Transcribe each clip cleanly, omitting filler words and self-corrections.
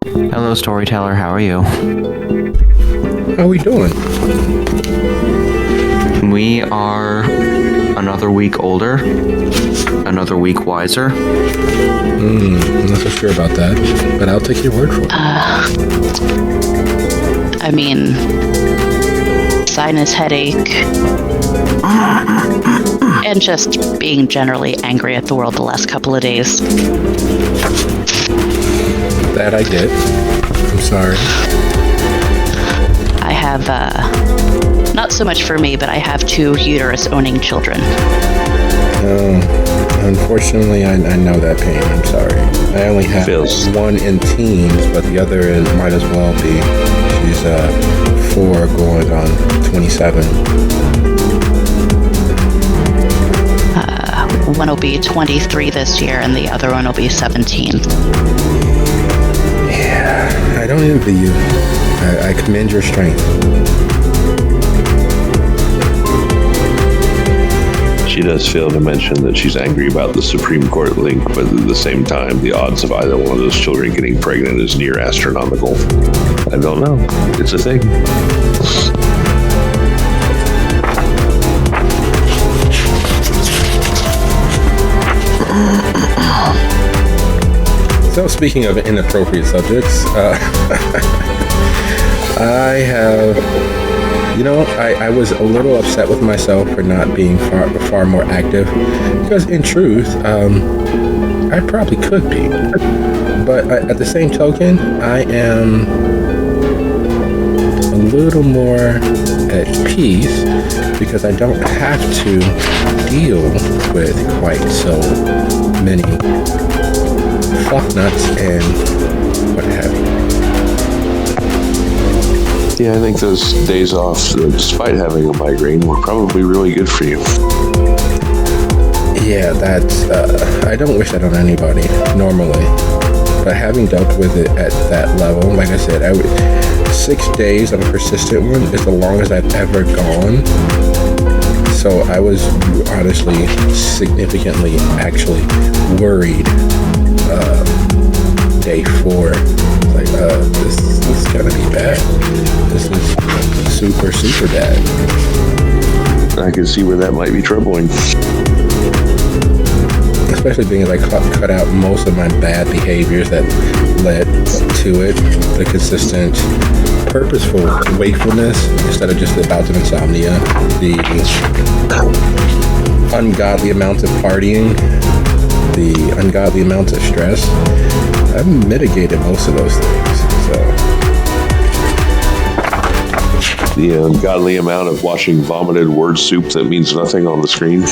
Hello, storyteller. How are you? How we doing? We are another week older, another week wiser. I'm not so sure about that, but I'll take your word for it. I mean, sinus headache, and just being generally angry at the world the last couple of days. That I get. I'm sorry. I have, not so much for me, but I have 2 uterus-owning children. Unfortunately, I know that pain. I'm sorry. I only have one in teens, but the other might as well be. She's 4 going on 27. One will be 23 this year, and the other one will be 17. Yeah, I don't envy you. I commend your strength. She does fail to mention that she's angry about the Supreme Court link, but at the same time, the odds of either one of those children getting pregnant is near astronomical. I don't know. It's a thing. So, speaking of inappropriate subjects, I have, I was a little upset with myself for not being far more active, because in truth, I probably could be. But at the same token, I am a little more at peace because I don't have to deal with quite so many fucknuts and what have you. Yeah, I think those days off, despite having a migraine, were probably really good for you. Yeah, that's, I don't wish that on anybody, normally. But having dealt with it at that level, like I said, 6 days on a persistent one is the longest I've ever gone. So I was honestly significantly actually worried day 4. Like, this is gonna be bad. This is super, super bad. I can see where that might be troubling. Especially being as I cut out most of my bad behaviors that led to it. The consistent, purposeful wakefulness instead of just the bouts of insomnia. The ungodly amounts of partying. The ungodly amounts of stress. I've mitigated most of those things. So the ungodly amount of watching vomited word soup that means nothing on the screen.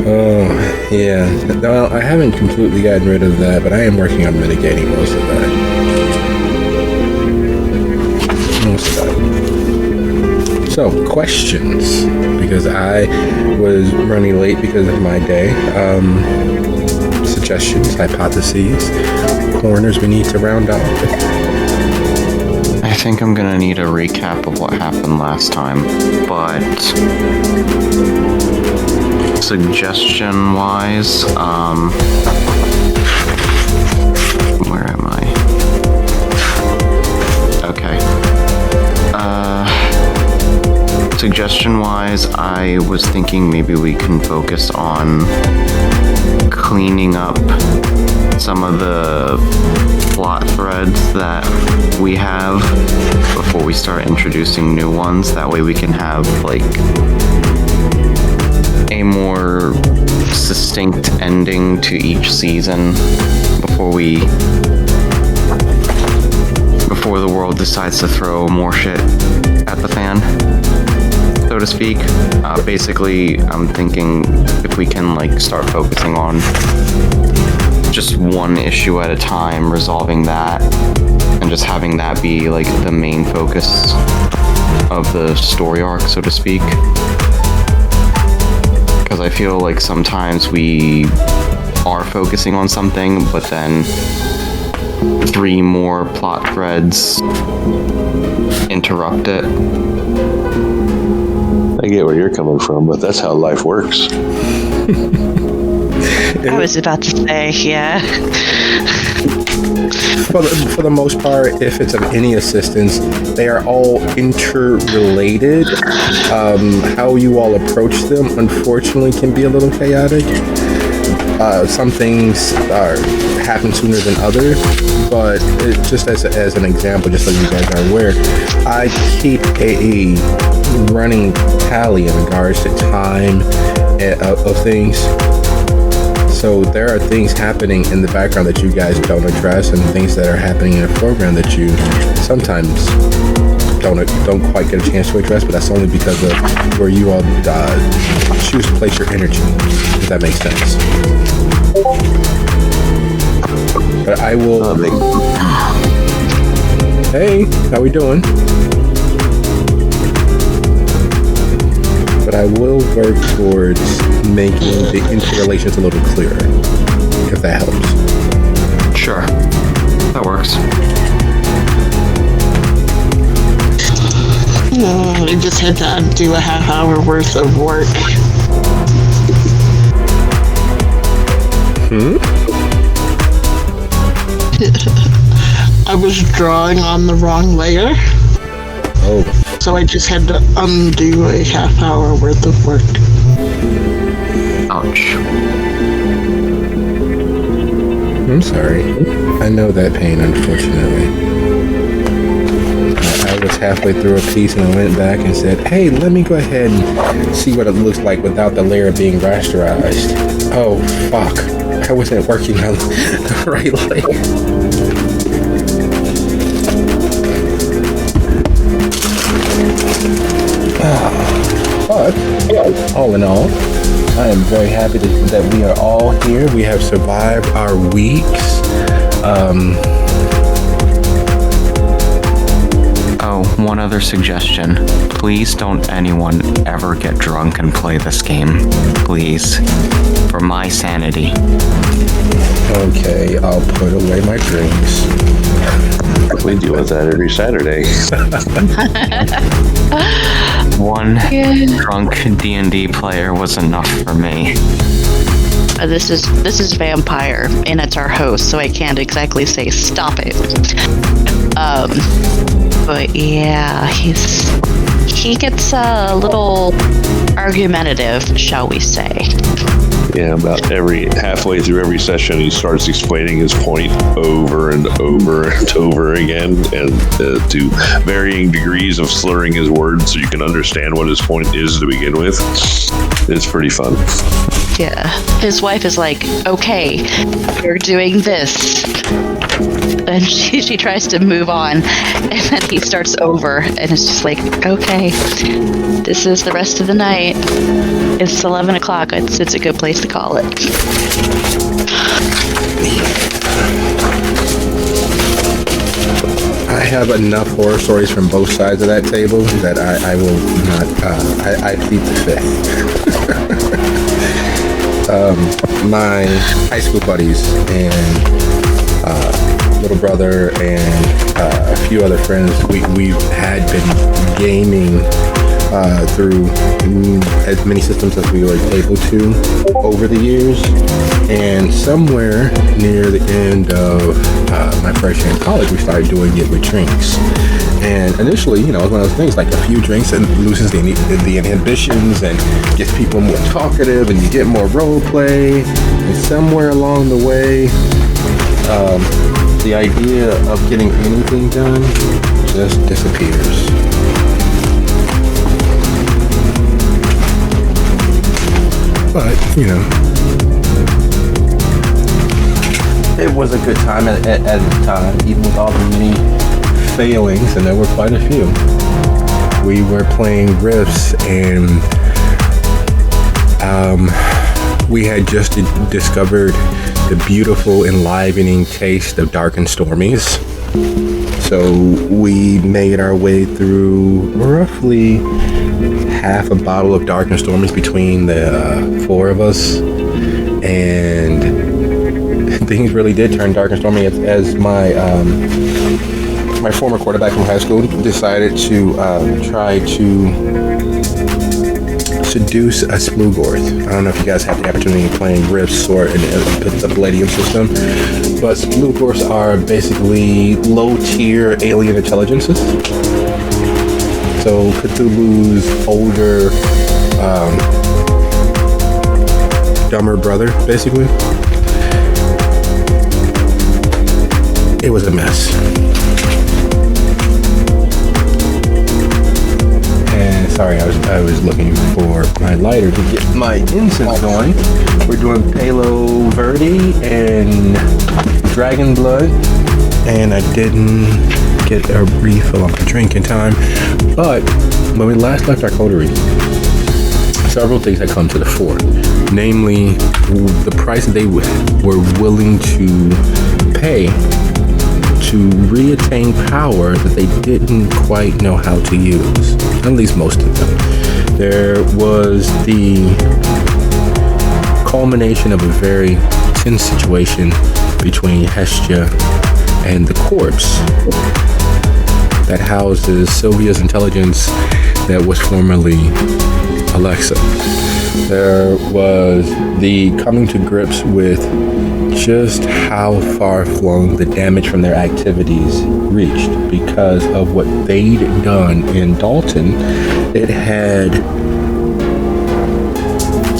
Oh, yeah. Well, I haven't completely gotten rid of that, but I am working on mitigating most of that. So, questions. Because I was running late because of my day. Suggestions, hypotheses, corners we need to round off. I think I'm gonna need a recap of what happened last time, but suggestion-wise, where am I? Okay. Suggestion-wise, I was thinking maybe we can focus on cleaning up some of the plot threads that we have before we start introducing new ones. That way we can have, like, a more succinct ending to each season before the world decides to throw more shit at the fan, so to speak. Basically, I'm thinking if we can, like, start focusing on just one issue at a time, resolving that, and just having that be, like, the main focus of the story arc, so to speak. Because I feel like sometimes we are focusing on something, but then 3 more plot threads interrupt it. I get where you're coming from, but that's how life works. I was about to say, yeah. For the most part, if it's of any assistance, they are all interrelated. How you all approach them, unfortunately, can be a little chaotic. Some things happen sooner than others, but just as an example, just so you guys are aware, I keep a running tally in regards to time of things. So there are things happening in the background that you guys don't address, and things that are happening in a program that you sometimes don't quite get a chance to address, but that's only because of where you all choose to place your energy, if that makes sense. But I will... Hey, how we doing? But I will work towards making the interrelations a little clearer, if that helps. Sure. That works. I just had to undo a half hour worth of work. I was drawing on the wrong layer. Oh. So I just had to undo a half hour worth of work. Ouch. I'm sorry. I know that pain, unfortunately. I was halfway through a piece and I went back and said, hey, let me go ahead and see what it looks like without the layer being rasterized. Oh, fuck. I wasn't working on the right layer. But, all in all, I am very happy that we are all here. We have survived our weeks. Oh, one other suggestion. Please don't anyone ever get drunk and play this game. Please. For my sanity. Okay, I'll put away my drinks. We deal with that every Saturday. One drunk D&D player was enough for me. This is Vampire, and it's our host, so I can't exactly say stop it. But yeah, he gets a little argumentative, shall we say. Yeah, about halfway through every session, he starts explaining his point over and over and over again, and to varying degrees of slurring his words so you can understand what his point is to begin with. It's pretty fun. Yeah. His wife is like, okay, we're doing this. And she tries to move on, and then he starts over, and it's just like, okay, this is the rest of the night. It's 11 o'clock. It's a good place to call it. I have enough horror stories from both sides of that table that I will not, I plead the fifth. My high school buddies and little brother and a few other friends, we had been gaming through as many systems as we were able to over the years, and somewhere near the end of my first year in college, we started doing it with drinks. And initially, it was one of those things, like a few drinks and loosens the inhibitions and gets people more talkative, and you get more role play. And somewhere along the way, the idea of getting anything done just disappears. But, it was a good time at the time, even with all the many failings, and there were quite a few. We were playing riffs, and we had just discovered the beautiful, enlivening taste of Dark and Stormies. So we made our way through roughly half a bottle of Dark and Stormies between the four of us, and things really did turn dark and stormy as my my former quarterback from high school decided to try to seduce a Splugorth. I don't know if you guys have the opportunity of playing Rift, Sword, and the Palladium system, but Splugorths are basically low-tier alien intelligences. So Cthulhu's older, dumber brother, basically. It was a mess. And sorry, I was looking for my lighter to get my incense going. We're doing Palo Verde and Dragon Blood, and I didn't get a refill on my drink in time. But when we last left our coterie, several things had come to the fore. Namely, the price they were willing to pay to reattain power that they didn't quite know how to use. At least most of them. There was the culmination of a very tense situation between Hestia and the corpse that houses Sylvia's intelligence that was formerly Alexa. There was the coming to grips with just how far-flung the damage from their activities reached because of what they'd done in Dalton. It had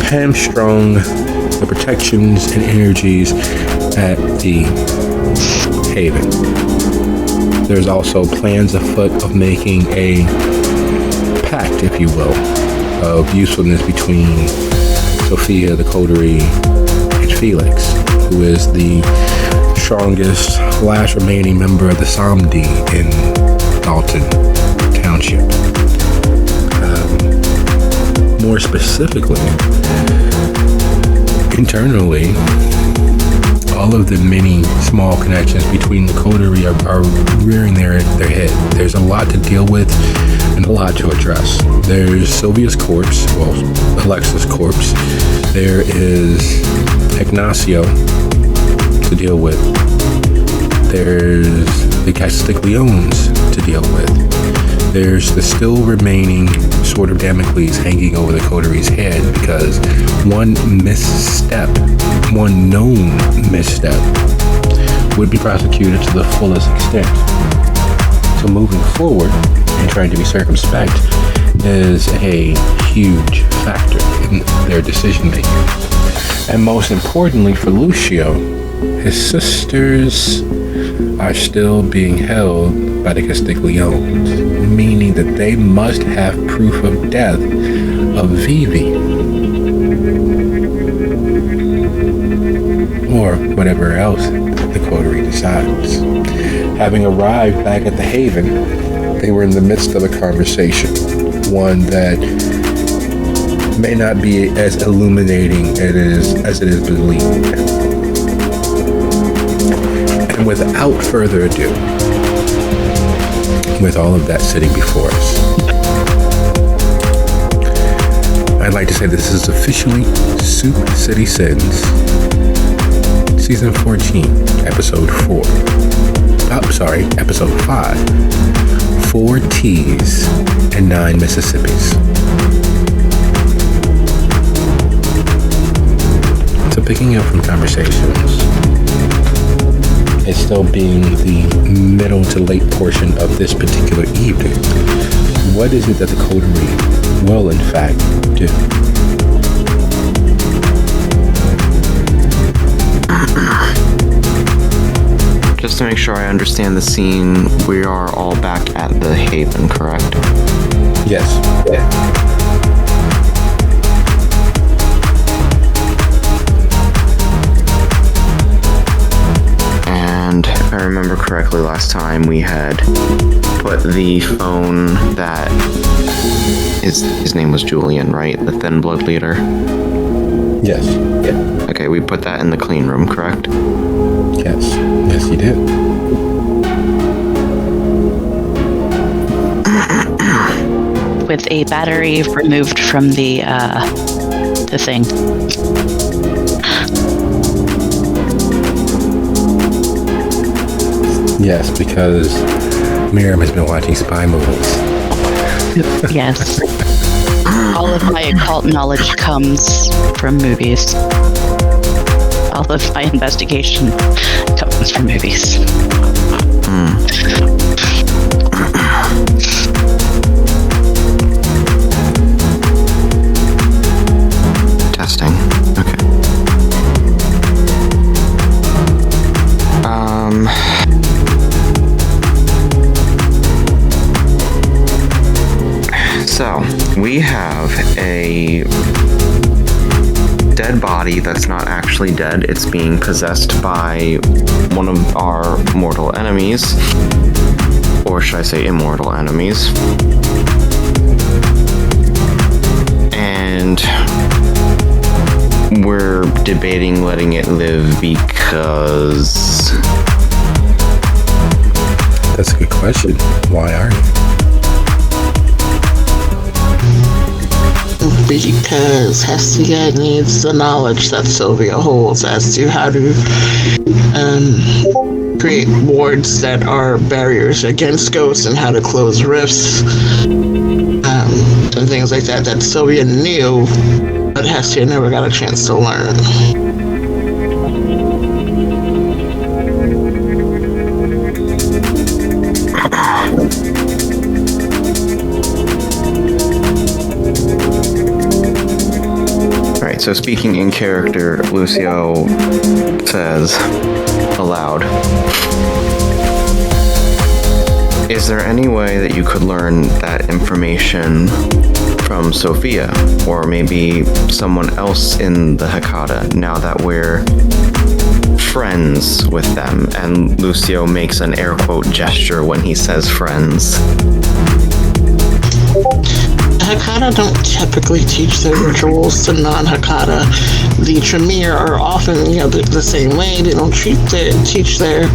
hamstrung the protections and energies at the Haven. There's also plans afoot of making a pact, if you will, of usefulness between Sophia, the coterie, and Felix, who is the strongest last remaining member of the Samdi in Dalton Township. More specifically, internally, all of the many small connections between the coterie are rearing their head. There's a lot to deal with and a lot to address. There's Sylvia's corpse, well, Alexa's corpse. There is Ignacio to deal with. There's the Castigliones to deal with. There's the still remaining Sword of Damocles hanging over the coterie's head because one misstep, one known misstep, would be prosecuted to the fullest extent. So moving forward and trying to be circumspect is a huge factor in their decision making. And most importantly for Lucio, his sisters are still being held by the Castigliones, meaning that they must have proof of death of Vivi, or whatever else the coterie decides. Having arrived back at the Haven, they were in the midst of a conversation, one that may not be as illuminating as it is believed. And without further ado, with all of that sitting before us, I'd like to say this is officially Soup City Sins, Season 14, Episode 4. Episode 5. 4 T's and 9 Mississippis. So picking up from conversations, it's still being the middle to late portion of this particular evening. What is it that the coterie will in fact do? Just to make sure I understand the scene, we are all back at the Haven, correct? Yes. Yeah. And if I remember correctly, last time we had put the phone that his name was Julian, right? The Thin Blood leader. Yes. Yeah. Okay, we put that in the clean room, correct? Yes. Yes, you did. With a battery removed from the thing. Yes, because Miriam has been watching spy movies. Yes. All All of my occult knowledge comes from movies. All of my investigation comes from movies. Testing. Okay. So, we have a dead body that's not actually dead. It's being possessed by one of our mortal enemies. Or should I say immortal enemies. And we're debating letting it live because... That's a good question. Why are you? Because Hestia needs the knowledge that Sylvia holds as to how to create wards that are barriers against ghosts and how to close rifts and things like that Sylvia knew, but Hestia never got a chance to learn. So speaking in character, Lucio says aloud, is there any way that you could learn that information from Sophia, or maybe someone else in the Hecata, now that we're friends with them? And Lucio makes an air quote gesture when he says friends. Hecata don't typically teach their rituals to non-Hecata. The Tremere are often, the same way. They don't teach their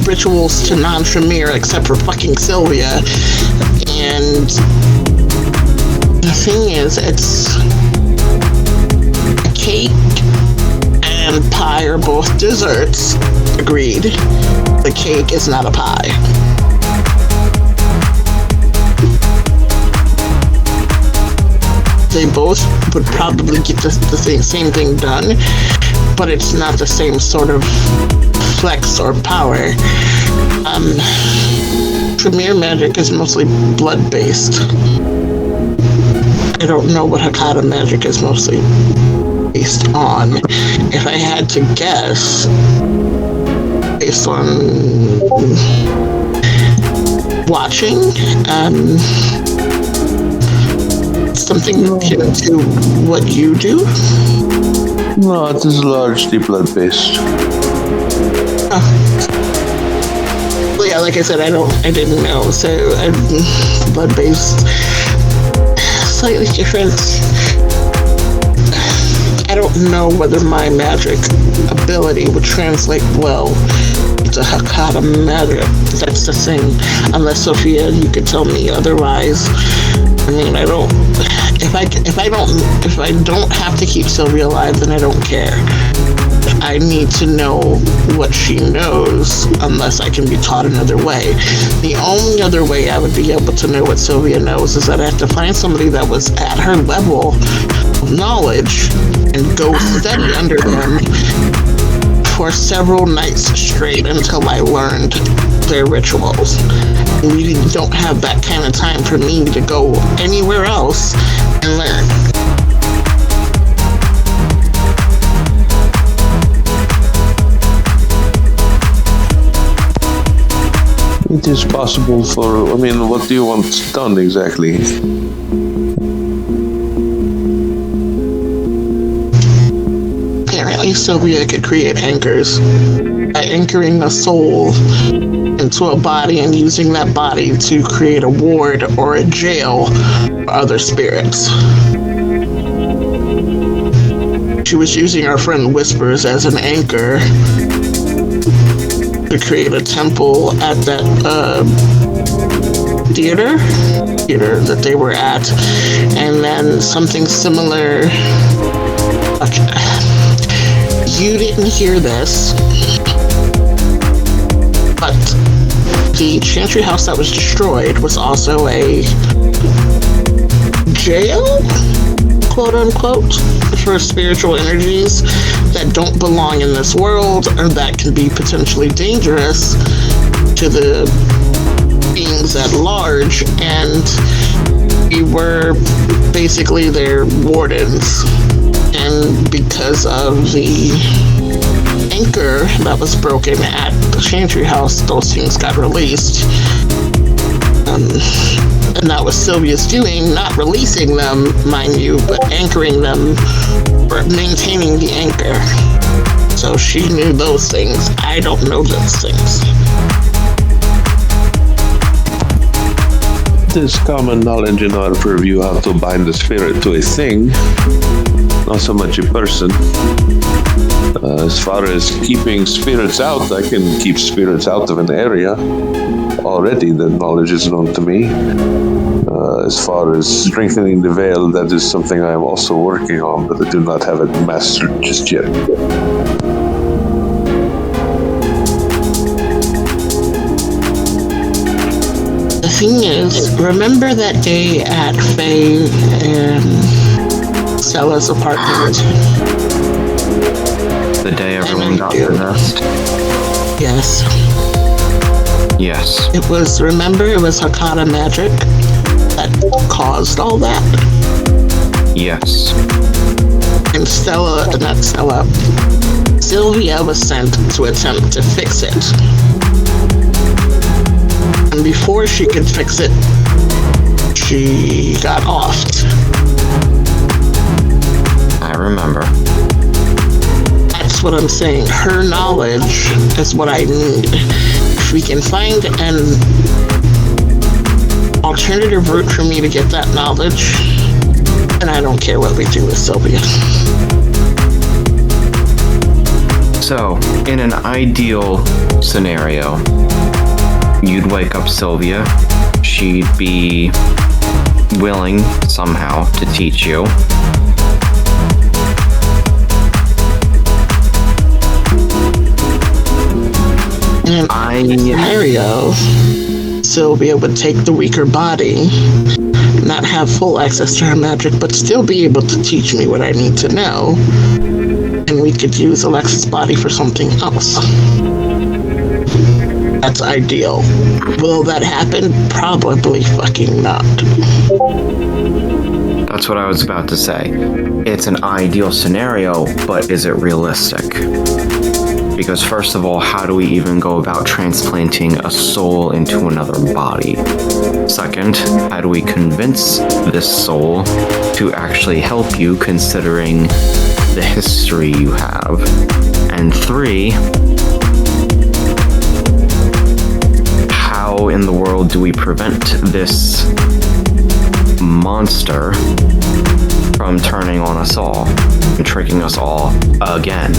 rituals to non-Tremere except for fucking Sylvia. And the thing is, it's cake and pie are both desserts. Agreed. The cake is not a pie. They both would probably get the same thing done, but it's not the same sort of flex or power. Tremere magic is mostly blood-based. I don't know what Hecata magic is mostly based on. If I had to guess, based on watching, something akin to what you do? No, it is largely blood-based. Well, yeah, like I said, I didn't know. So, blood-based, slightly different. I don't know whether my magic ability would translate well to Hecata magic. That's the thing. Unless, Sophia, you could tell me otherwise. I mean, if I don't have to keep Sylvia alive, then I don't care. I need to know what she knows, unless I can be taught another way. The only other way I would be able to know what Sylvia knows is that I have to find somebody that was at her level of knowledge and go steady under them for several nights straight until I learned their rituals. We don't have that kind of time for me to go anywhere else and learn. It is possible what do you want done exactly? Apparently Sylvia could create anchors by anchoring a soul into a body and using that body to create a ward or a jail for other spirits. She was using our friend Whispers as an anchor to create a temple at that theater that they were at, and then something similar. You didn't hear this, but the Chantry house that was destroyed was also a jail, quote unquote, for spiritual energies that don't belong in this world or that can be potentially dangerous to the beings at large, and we were basically their wardens. And because of the anchor that was broken at the Chantry House, those things got released. And that was Sylvia's doing, not releasing them, mind you, but anchoring them, or maintaining the anchor. So she knew those things. I don't know those things. There's common knowledge in our purview how to bind the spirit to a thing, not so much a person. As far as keeping spirits out, I can keep spirits out of an area. Already the knowledge is known to me. As far as strengthening the veil, that is something I am also working on, but I do not have it mastered just yet. The thing is, remember that day at Faye and Stella's apartment? The day everyone got possessed? Yes. Yes. It was Hakata magic that caused all that. Yes. And Sylvia was sent to attempt to fix it. And before she could fix it, she got offed. I remember. That's what I'm saying. Her knowledge is what I need. If we can find an alternative route for me to get that knowledge, and I don't care what we do with Sylvia. So, in an ideal scenario, you'd wake up Sylvia. She'd be willing somehow to teach you. In a scenario, Sylvia would take the weaker body, not have full access to her magic, but still be able to teach me what I need to know. And we could use Alexa's body for something else. That's ideal. Will that happen? Probably fucking not. That's what I was about to say. It's an ideal scenario, but is it realistic? Because first of all, how do we even go about transplanting a soul into another body? Second, how do we convince this soul to actually help you, considering the history you have? And three, how in the world do we prevent this monster from turning on us all and tricking us all again?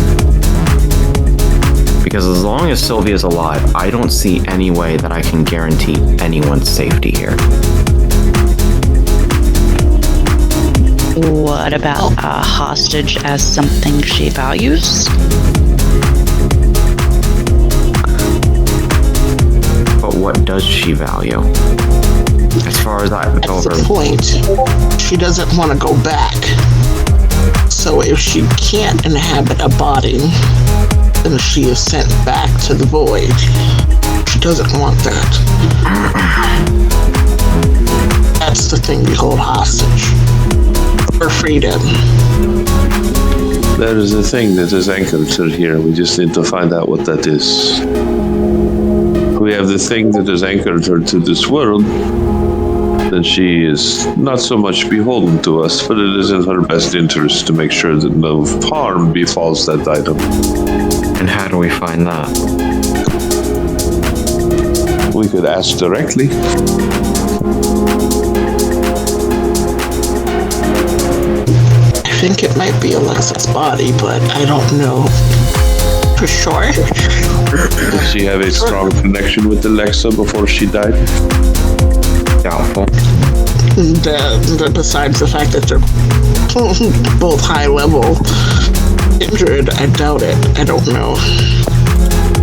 Because as long as Sylvia's alive, I don't see any way that I can guarantee anyone's safety here. What about a hostage as something she values? But what does she value? As far as I've That's over. the point. She doesn't want to go back. So if she can't inhabit a body, then she is sent back to the void. She doesn't want that. That's the thing we hold hostage. For freedom. There is a thing that is anchored to here. We just need to find out what that is. We have the thing that is anchored her to this world, then she is not so much beholden to us, but it is in her best interest to make sure that no harm befalls that item. And how do we find that? We could ask directly. I think it might be Alexa's body, but I don't know for sure. Did she have a strong connection with Alexa before she died? Doubtful. Besides the fact that they're both high level injured, I doubt it. I don't know.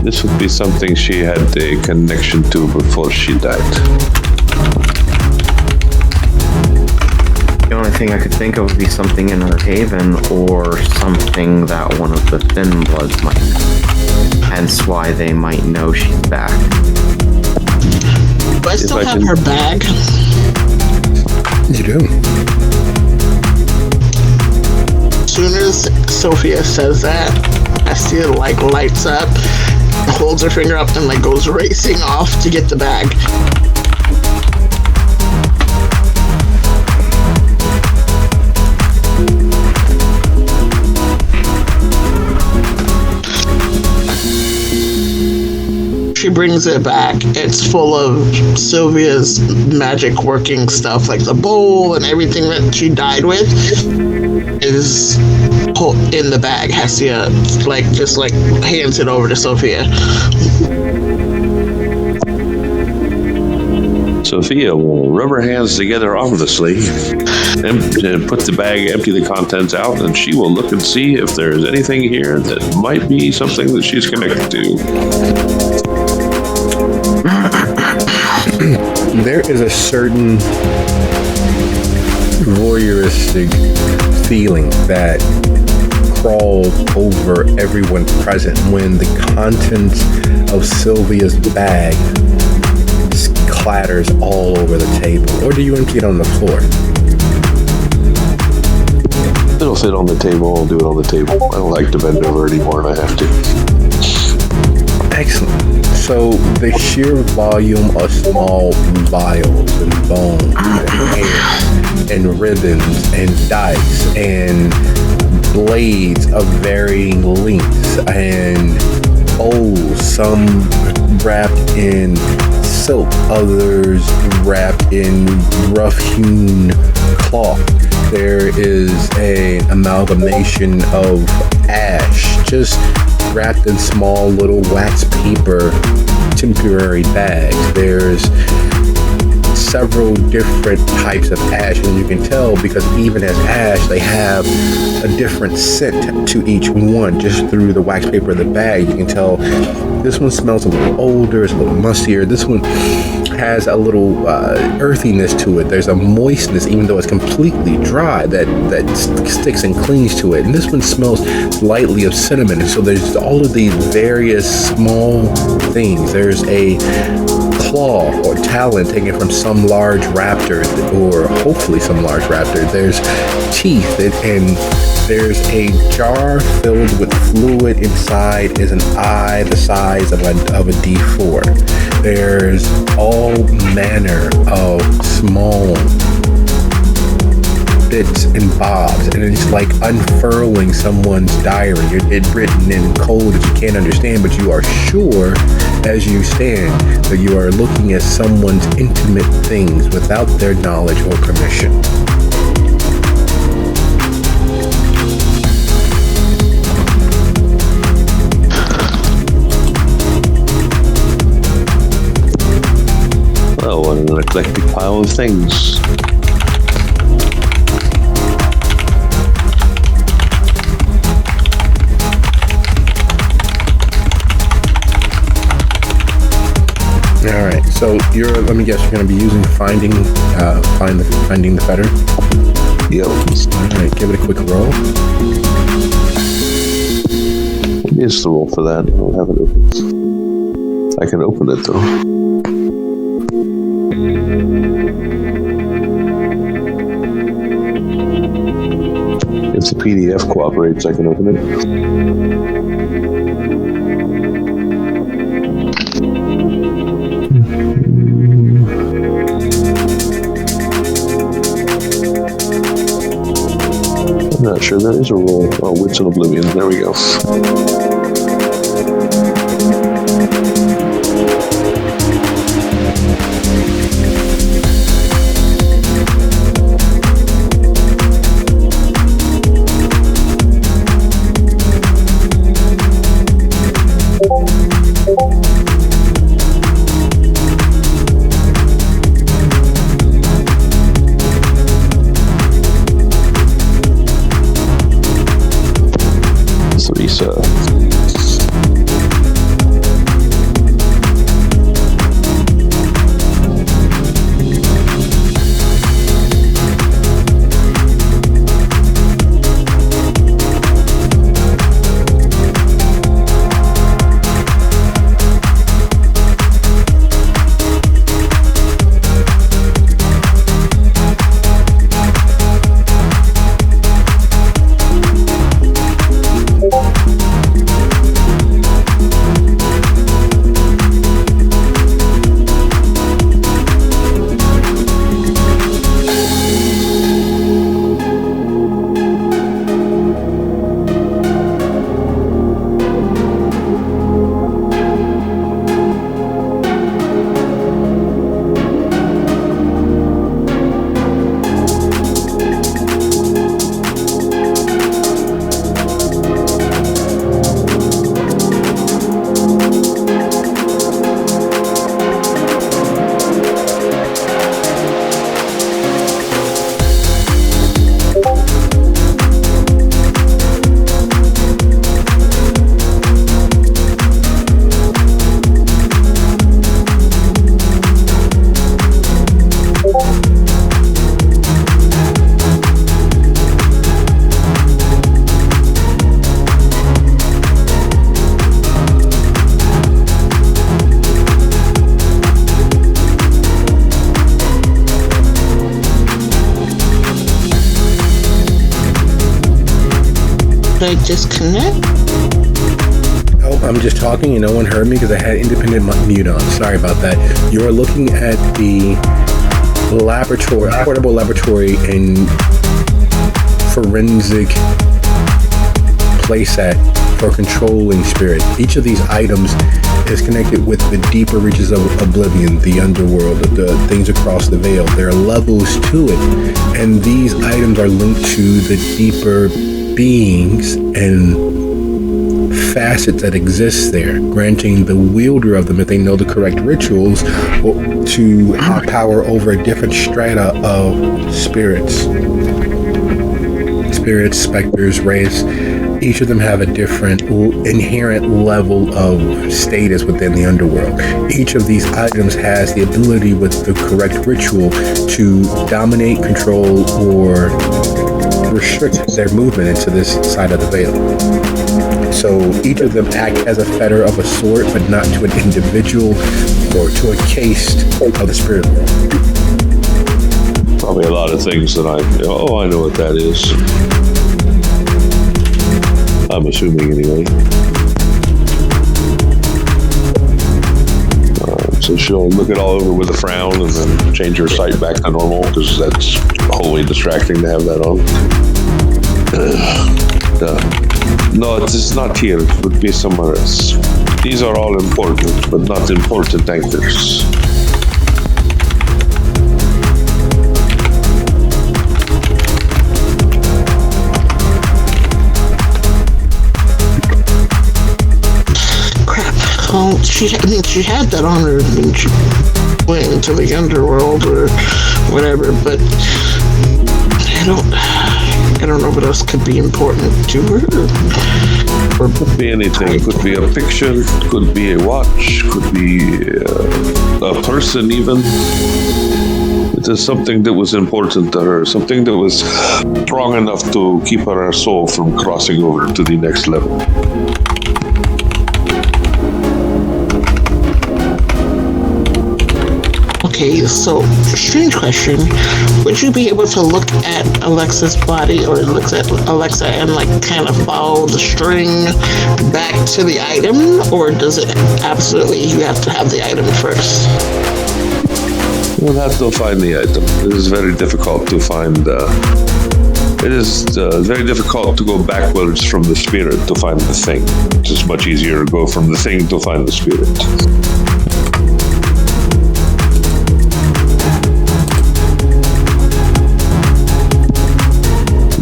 This would be something she had a connection to before she died. The thing I could think of would be something in her haven or something that one of the Thin Bloods might know. Hence why they might know she's back. Do I still have her bag? You do. As soon as Sophia says that, I see it like lights up, holds her finger up, and like goes racing off to get the bag. She brings it back. It's full of Sylvia's magic working stuff, like the bowl and everything that she died with is in the bag. Hestia just hands it over to Sophia. Sophia will rub her hands together ominously and put the bag, empty the contents out, and she will look and see if there's anything here that might be something that she's connected to. There is a certain voyeuristic feeling that crawls over everyone present when the contents of Sylvia's bag clatters all over the table. Or do you empty it on the floor? It'll fit on the table. I'll do it on the table. I don't like to bend over anymore, and I have to. Excellent. So the sheer volume of small vials and bones and hair and ribbons and dice and blades of varying lengths and bowls, some wrapped in silk, others wrapped in rough-hewn cloth. There is an amalgamation of ash, just wrapped in small little wax paper temporary bags. There's several different types of ash, and you can tell because even as ash, they have a different scent to each one just through the wax paper of the bag. You can tell this one smells a little older, it's a little mustier. This one has a little earthiness to it. There's a moistness, even though it's completely dry, that sticks and clings to it. And this one smells lightly of cinnamon. And so there's all of these various small things. There's a claw or talon taken from some large raptor, or hopefully some large raptor. There's teeth, and there's a jar filled with fluid. Inside is an eye the size of a D4. There's all manner of small bits and bobs, and it's like unfurling someone's diary. It's written in code that you can't understand, but you are sure as you stand that you are looking at someone's intimate things without their knowledge or permission. Well, what an eclectic pile of things. All right, so let me guess, you're going to be using finding the fetter? Yep. All right, give it a quick roll. What is the roll for that? I don't have it open. I can open it though. If the PDF cooperates, I can open it. I'm not sure there is a roll. Oh, Wits and Oblivion. There we go. Did I disconnect? Oh, I'm just talking and no one heard me because I had independent mute on. Sorry about that. You're looking at the laboratory, portable laboratory and forensic playset for controlling spirit. Each of these items is connected with the deeper reaches of oblivion, the underworld, the things across the veil. There are levels to it, and these items are linked to the deeper beings and facets that exist there, granting the wielder of them, if they know the correct rituals, to have power over a different strata of spirits, specters, wraiths. Each of them have a different inherent level of status within the underworld. Each of these items has the ability with the correct ritual to dominate, control, or restrict their movement into this side of the veil. So each of them act as a fetter of a sort, but not to an individual or to a caste of the spirit world. Probably a lot of things that I know what that is. I'm assuming anyway. So she'll look it all over with a frown and then change her sight back to normal because that's wholly distracting to have that on. No, it is not here. It would be somewhere else. These are all important, but not important anchors. Well, she had that on her when she went into the underworld or whatever, but I don't know what else could be important to her. Or could be anything. Could be a picture, could be a watch, could be a person even. It is something that was important to her, something that was strong enough to keep her soul from crossing over to the next level. Okay, so strange question. Would you be able to look at Alexa's body or look at Alexa and like kind of follow the string back to the item? Or does it absolutely, you have to have the item first? We'll have to find the item. It is very difficult to find. It is very difficult to go backwards from the spirit to find the thing. It's just much easier to go from the thing to find the spirit.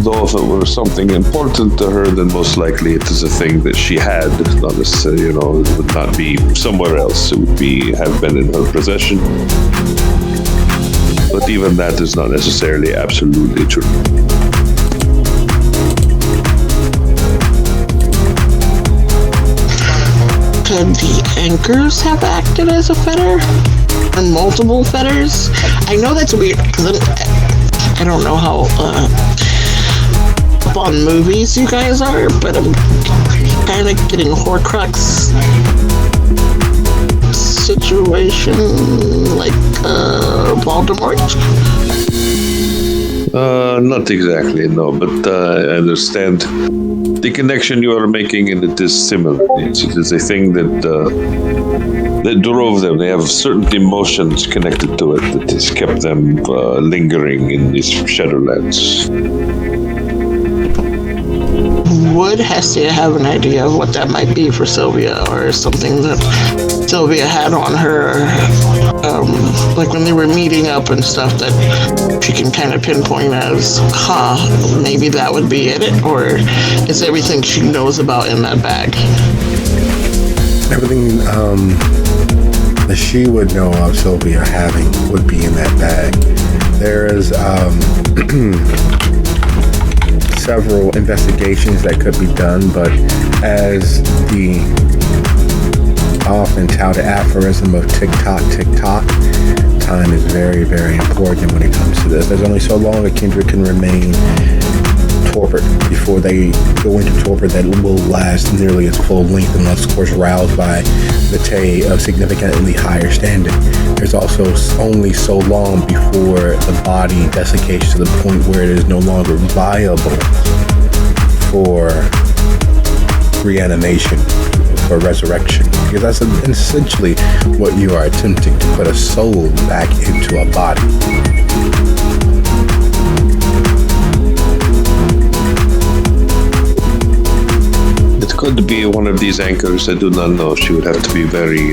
Though if it were something important to her, then most likely it is a thing that she had, not necessarily, it would not be somewhere else. It would have been in her possession. But even that is not necessarily absolutely true. Could the anchors have acted as a fetter? And multiple fetters? I know that's weird, because I don't know how up on movies you guys are, but I'm kind of getting Horcrux situation like Voldemort. Not exactly, no, but I understand the connection you are making, and it is similar. It is a thing that drove them. They have certain emotions connected to it that has kept them lingering in these Shadowlands. Would Hestia have an idea of what that might be for Sylvia, or something that Sylvia had on her, like when they were meeting up and stuff, that she can kind of pinpoint as, maybe that would be it, or is everything she knows about in that bag? Everything that she would know of Sylvia having would be in that bag. There is several investigations that could be done, but as the often touted aphorism of tick-tock, tick-tock, time is very, very important when it comes to this. There's only so long a kindred can remain torpid before they go into torpor that will last nearly its full length, unless, of course, roused by the Tay of significantly higher standing. There's also only so long before the body desiccates to the point where it is no longer viable for reanimation or resurrection, because that's essentially what you are attempting, to put a soul back into a body. It could be one of these anchors. I do not know. She would have to be very,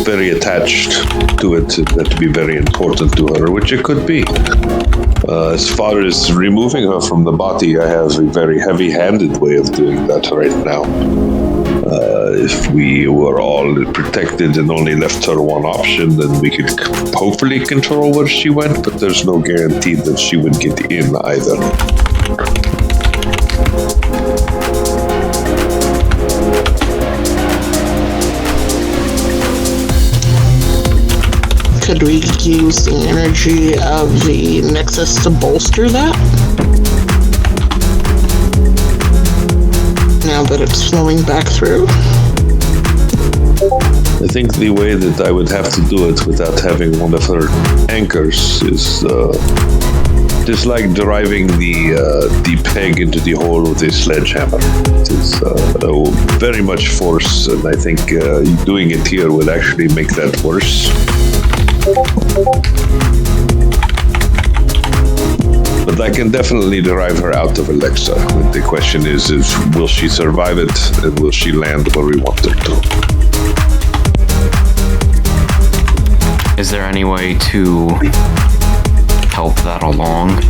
very attached to it. It would have to be very important to her, which it could be. As far as removing her from the body, I have a very heavy-handed way of doing that right now. If we were all protected and only left her one option, then we could hopefully control where she went, but there's no guarantee that she would get in either. Could we use the energy of the Nexus to bolster that? Now that it's flowing back through? I think the way that I would have to do it without having one of her anchors is just like driving the peg into the hole with a sledgehammer. It is very much force, and I think doing it here would actually make that worse. But I can definitely drive her out of Alexa. The question is will she survive it, and will she land where we want her to? Is there any way to help that along?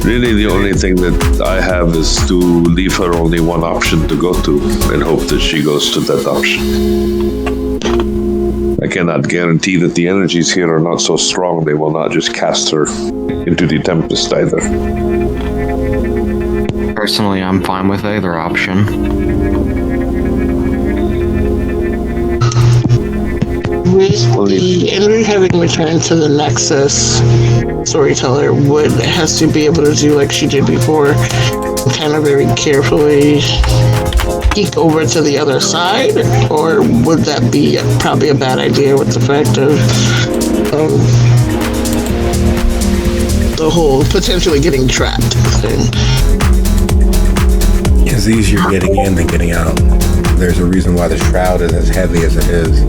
Really, the only thing that I have is to leave her only one option to go to and hope that she goes to that option. I cannot guarantee that the energies here are not so strong they will not just cast her into the Tempest either. Personally, I'm fine with either option. With the energy having returned to the Nexus, Storyteller has to be able to do like she did before, kind of very carefully peek over to the other side, or would that be probably a bad idea with the fact of the whole potentially getting trapped thing? It's easier getting in than getting out. There's a reason why the shroud is as heavy as it is.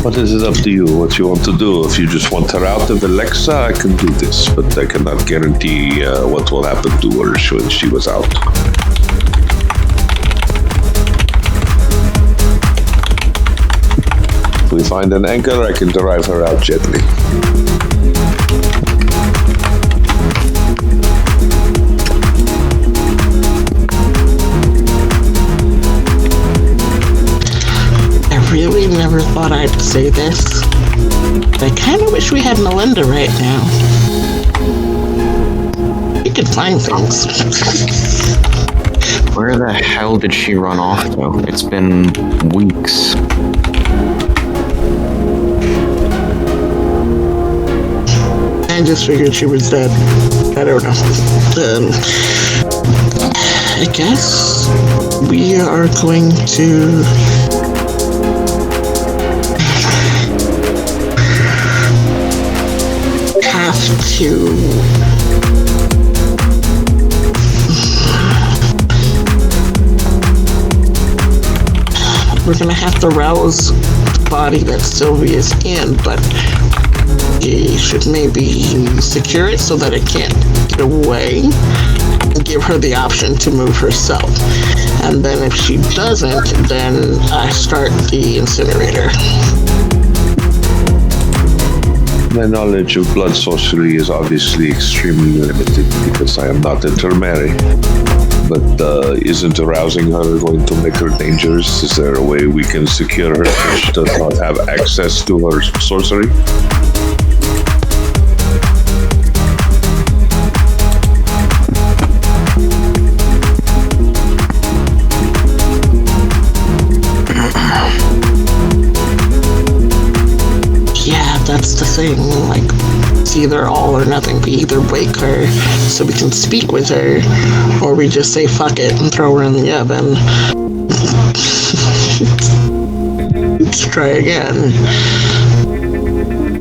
What is it up to you? What you want to do? If you just want her out of Alexa, I can do this, but I cannot guarantee what will happen to her when she was out. If we find an anchor, I can drive her out gently. Really never thought I'd say this. I kind of wish we had Melinda right now. We could find things. Where the hell did she run off to? It's been weeks. I just figured she was dead. I don't know. I guess we are going to we're gonna have to rouse the body that Sylvia's in, but we should maybe secure it so that it can't get away and give her the option to move herself. And then if she doesn't, then I start the incinerator. My knowledge of blood sorcery is obviously extremely limited because I am not intermarry. But isn't arousing her going to make her dangerous? Is there a way we can secure her so she does not have access to her sorcery? That's the thing, like, It's either all or nothing. We either wake her so we can speak with her, or we just say fuck it and throw her in the oven. Let's try again.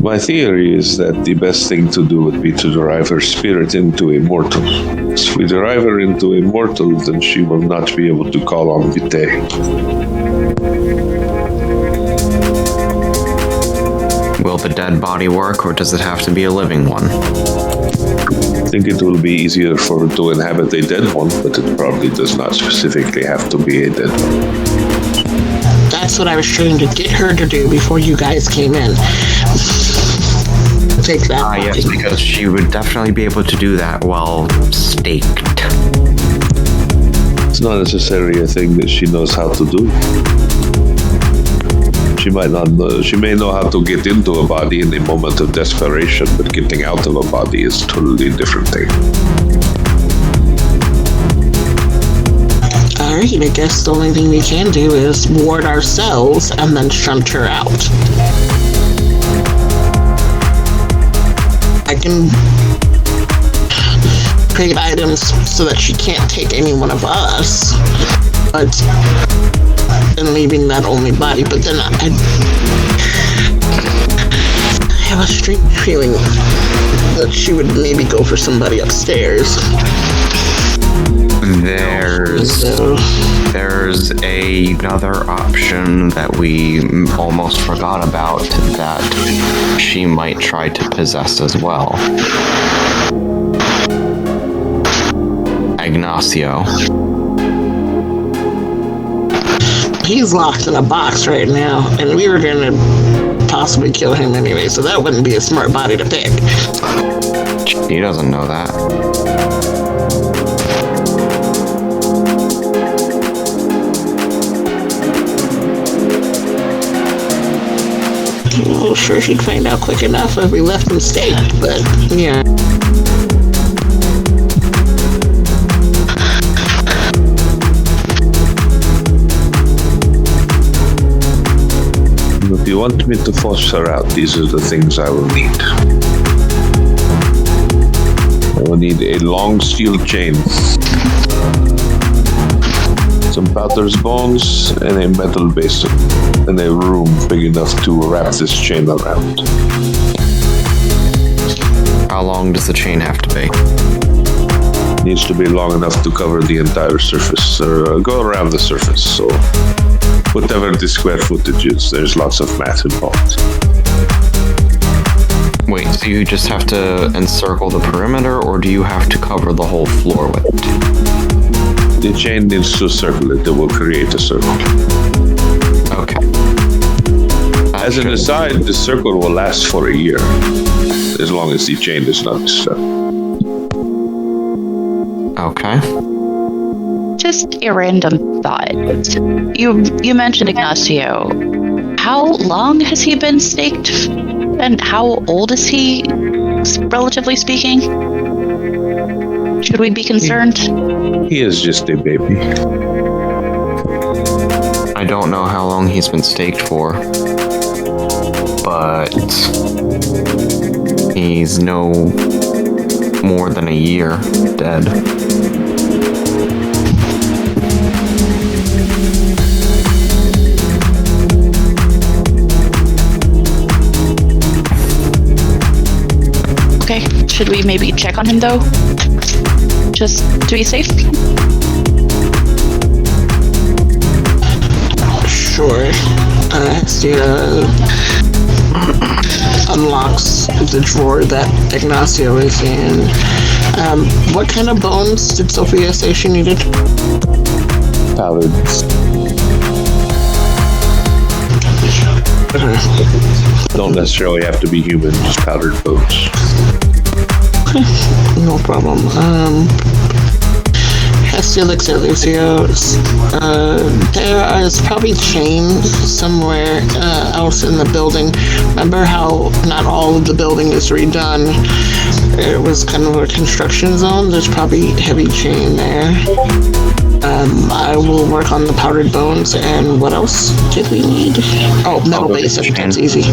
My theory is that the best thing to do would be to drive her spirit into immortal. If we drive her into immortal, then she will not be able to call on Vitae. Will the dead body work, or does it have to be a living one? I think it will be easier for her to inhabit a dead one, but it probably does not specifically have to be a dead one. That's what I was trying to get her to do before you guys came in. Take that. Yes, because she would definitely be able to do that while staked. It's not necessarily a thing that she knows how to do. She might not know, she may know how to get into a body in a moment of desperation, but getting out of a body is a totally different thing. Alright, I guess the only thing we can do is ward ourselves and then shunt her out. I can create items so that she can't take any one of us, but and leaving that only body. But then I have a strange feeling that she would maybe go for somebody upstairs. There's another option that we almost forgot about that she might try to possess as well. Ignacio. He's locked in a box right now, and we were gonna possibly kill him anyway, so that wouldn't be a smart body to pick. He doesn't know that. Well, sure she'd find out quick enough if we left him staked, but yeah. If you want me to force her out, these are the things I will need. I will need a long steel chain, some powder's bones, and a metal basin, and a room big enough to wrap this chain around. How long does the chain have to be? Needs to be long enough to cover the entire surface, or go around the surface, so whatever the square footage is, there's lots of math involved. Wait, so you just have to encircle the perimeter, or do you have to cover the whole floor with it? The chain needs to circle it, it will create a circle. Okay. As an aside, the circle will last for a year, as long as the chain is not disturbed. Okay. Just a random thought. You mentioned Ignacio. How long has he been staked? And how old is he, relatively speaking? Should we be concerned? He is just a baby. I don't know how long he's been staked for, but he's no more than a year dead. Okay, should we maybe check on him though? Just to be safe? Sure. Astia unlocks the drawer that Ignacio is in. What kind of bones did Sophia say she needed? Powdered. Don't necessarily have to be human, just powdered bones. No problem. Hestia looks at Lucio. There is probably chain somewhere else in the building. Remember how not all of the building is redone? It was kind of a construction zone. There's probably heavy chain there. I will work on the powdered bones, and what else did we need? Oh, metal basin. That's easy.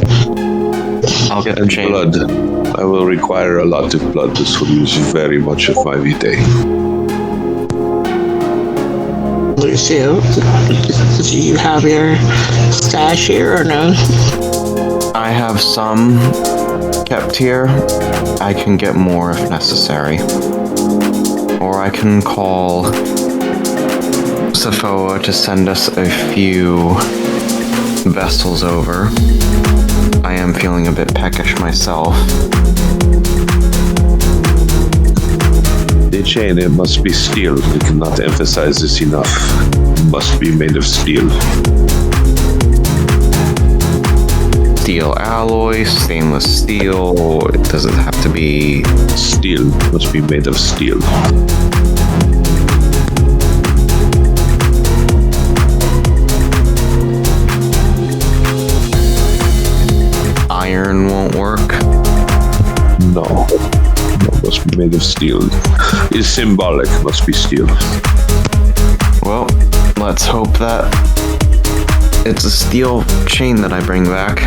I'll get the chain. Blood. I will require a lot of blood. This will use very much of my vitae. Lucio, do you have your stash here or no? I have some kept here. I can get more if necessary. Or I can call Sephoa to send us a few vessels over. I am feeling a bit peckish myself. The chain, it must be steel. We cannot emphasize this enough. It must be made of steel. Steel alloy, stainless steel. Does it have to be Steel must be made of steel. iron won't work? No. It must be made of steel. It's symbolic, must be steel. Well, let's hope that it's a steel chain that I bring back.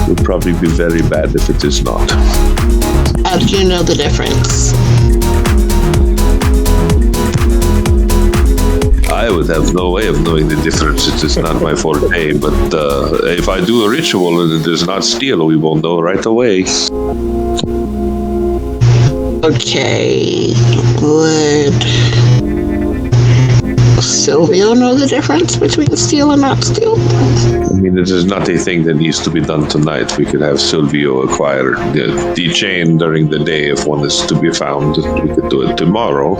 It would probably be very bad if it is not. How do you know the difference? I would have no way of knowing the difference. It is not my forte, but if I do a ritual and it is not steel, we will know right away. Okay, would Silvio know the difference between steel and not steel? I mean, it is not a thing that needs to be done tonight. We could have Silvio acquire the chain during the day if one is to be found. We could do it tomorrow.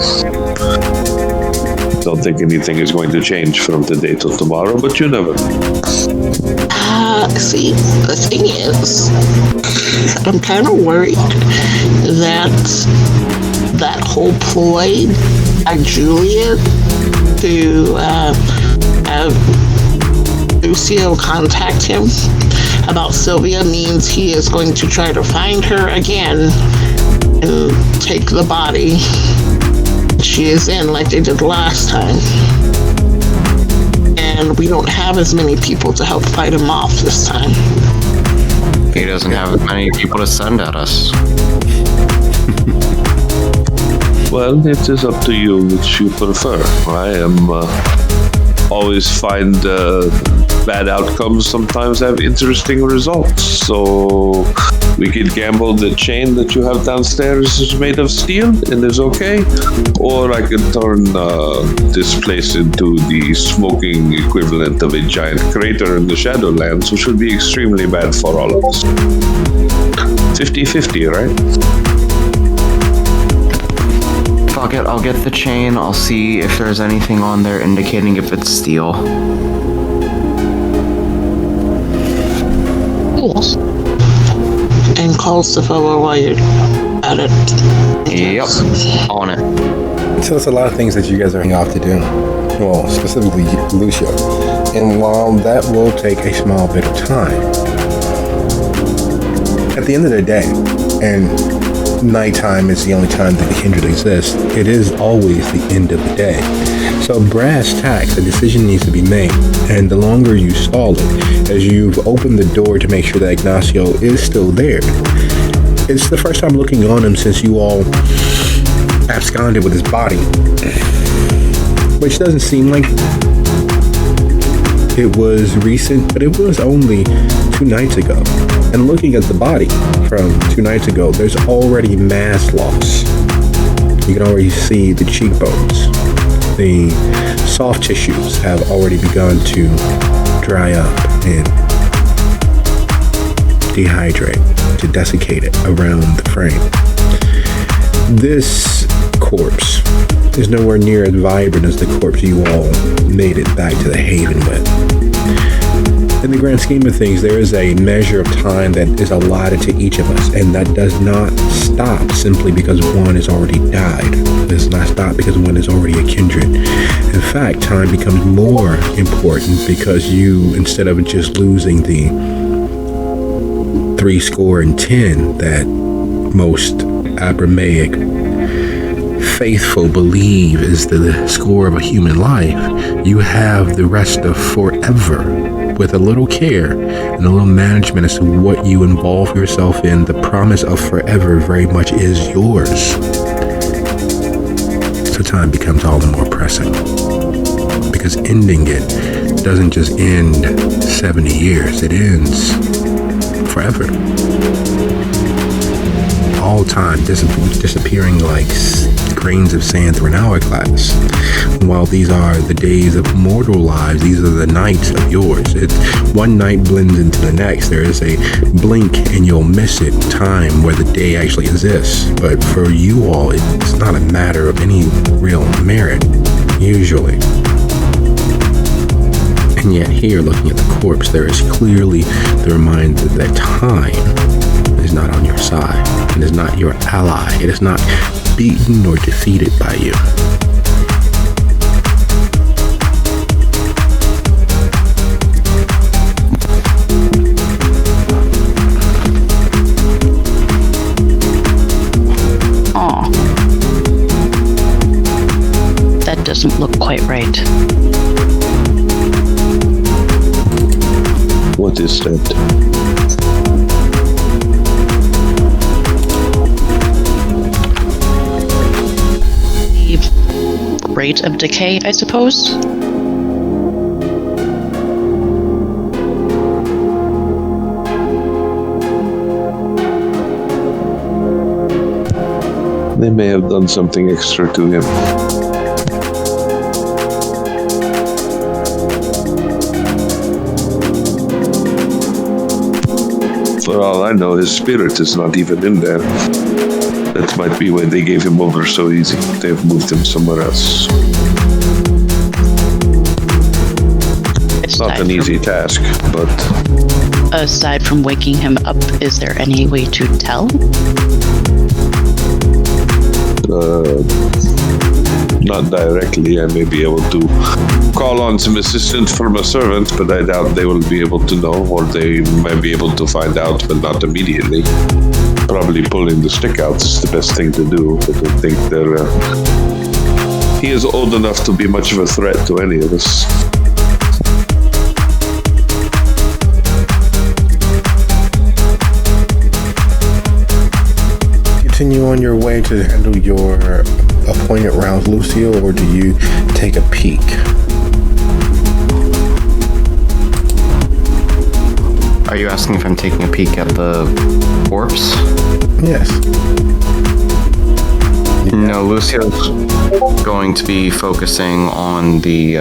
Don't think anything is going to change from today till tomorrow, but you never know. See, the thing is, I'm kind of worried that that whole ploy by Julia to have Lucio contact him about Sylvia means he is going to try to find her again and take the body she is in like they did last time. And we don't have as many people to help fight him off this time. He doesn't have as many people to send at us. Well, it is up to you which you prefer. I am always find bad outcomes sometimes have interesting results. So we could gamble the chain that you have downstairs is made of steel and is okay, or I could turn this place into the smoking equivalent of a giant crater in the Shadowlands, which would be extremely bad for all of us. 50-50, right? Fuck it, I'll get the chain. I'll see if there's anything on there indicating if it's steel. Yes. And call Sephoa while you're at it. Yep, on it. So it's a lot of things that you guys are off to do. Well, specifically Lucio. And while that will take a small bit of time, at the end of the day, and nighttime is the only time that the kindred exists, it is always the end of the day. So brass tacks, a decision needs to be made, and the longer you stall it, as you've opened the door to make sure that Ignacio is still there, it's the first time looking on him since you all absconded with his body, which doesn't seem like it was recent, but it was only 2 nights ago. And looking at the body from 2 nights ago, there's already mass loss. You can already see the cheekbones. The soft tissues have already begun to dry up and dehydrate, to desiccate it around the frame. This corpse is nowhere near as vibrant as the corpse you all made it back to the Haven with. In the grand scheme of things, there is a measure of time that is allotted to each of us, and that does not stop simply because one has already died. It does not stop because one is already a kindred. In fact, time becomes more important because you, instead of just losing the 70 that most Abrahamic faithful believe is the score of a human life, you have the rest of forever with a little care and a little management as to what you involve yourself in, the promise of forever very much is yours. So time becomes all the more pressing. Because ending it doesn't just end 70 years, it ends forever. All time disappearing like grains of sand through an hourglass. While these are the days of mortal lives, these are the nights of yours. One night blends into the next. There is a blink and you'll miss it time where the day actually exists. But for you all, it's not a matter of any real merit, usually. And yet here, looking at the corpse, there is clearly the reminder that time is not on your side. It is not your ally. It is not beaten or defeated by you. Aw. That doesn't look quite right. What is that? The rate of decay, I suppose? They may have done something extra to him. For all I know, his spirit is not even in there. That might be why they gave him over so easy. They've moved him somewhere else. It's not an easy task, but... Aside from waking him up, is there any way to tell? Not directly. I may be able to call on some assistance from a servant, but I doubt they will be able to know, or they might be able to find out, but not immediately. Probably pulling the stick out is the best thing to do. I don't think he is old enough to be much of a threat to any of us. Continue on your way to handle your appointed rounds, Lucio, or do you take a peek? Are you asking if I'm taking a peek at the corpse? Yes. No, Lucio's going to be focusing on the...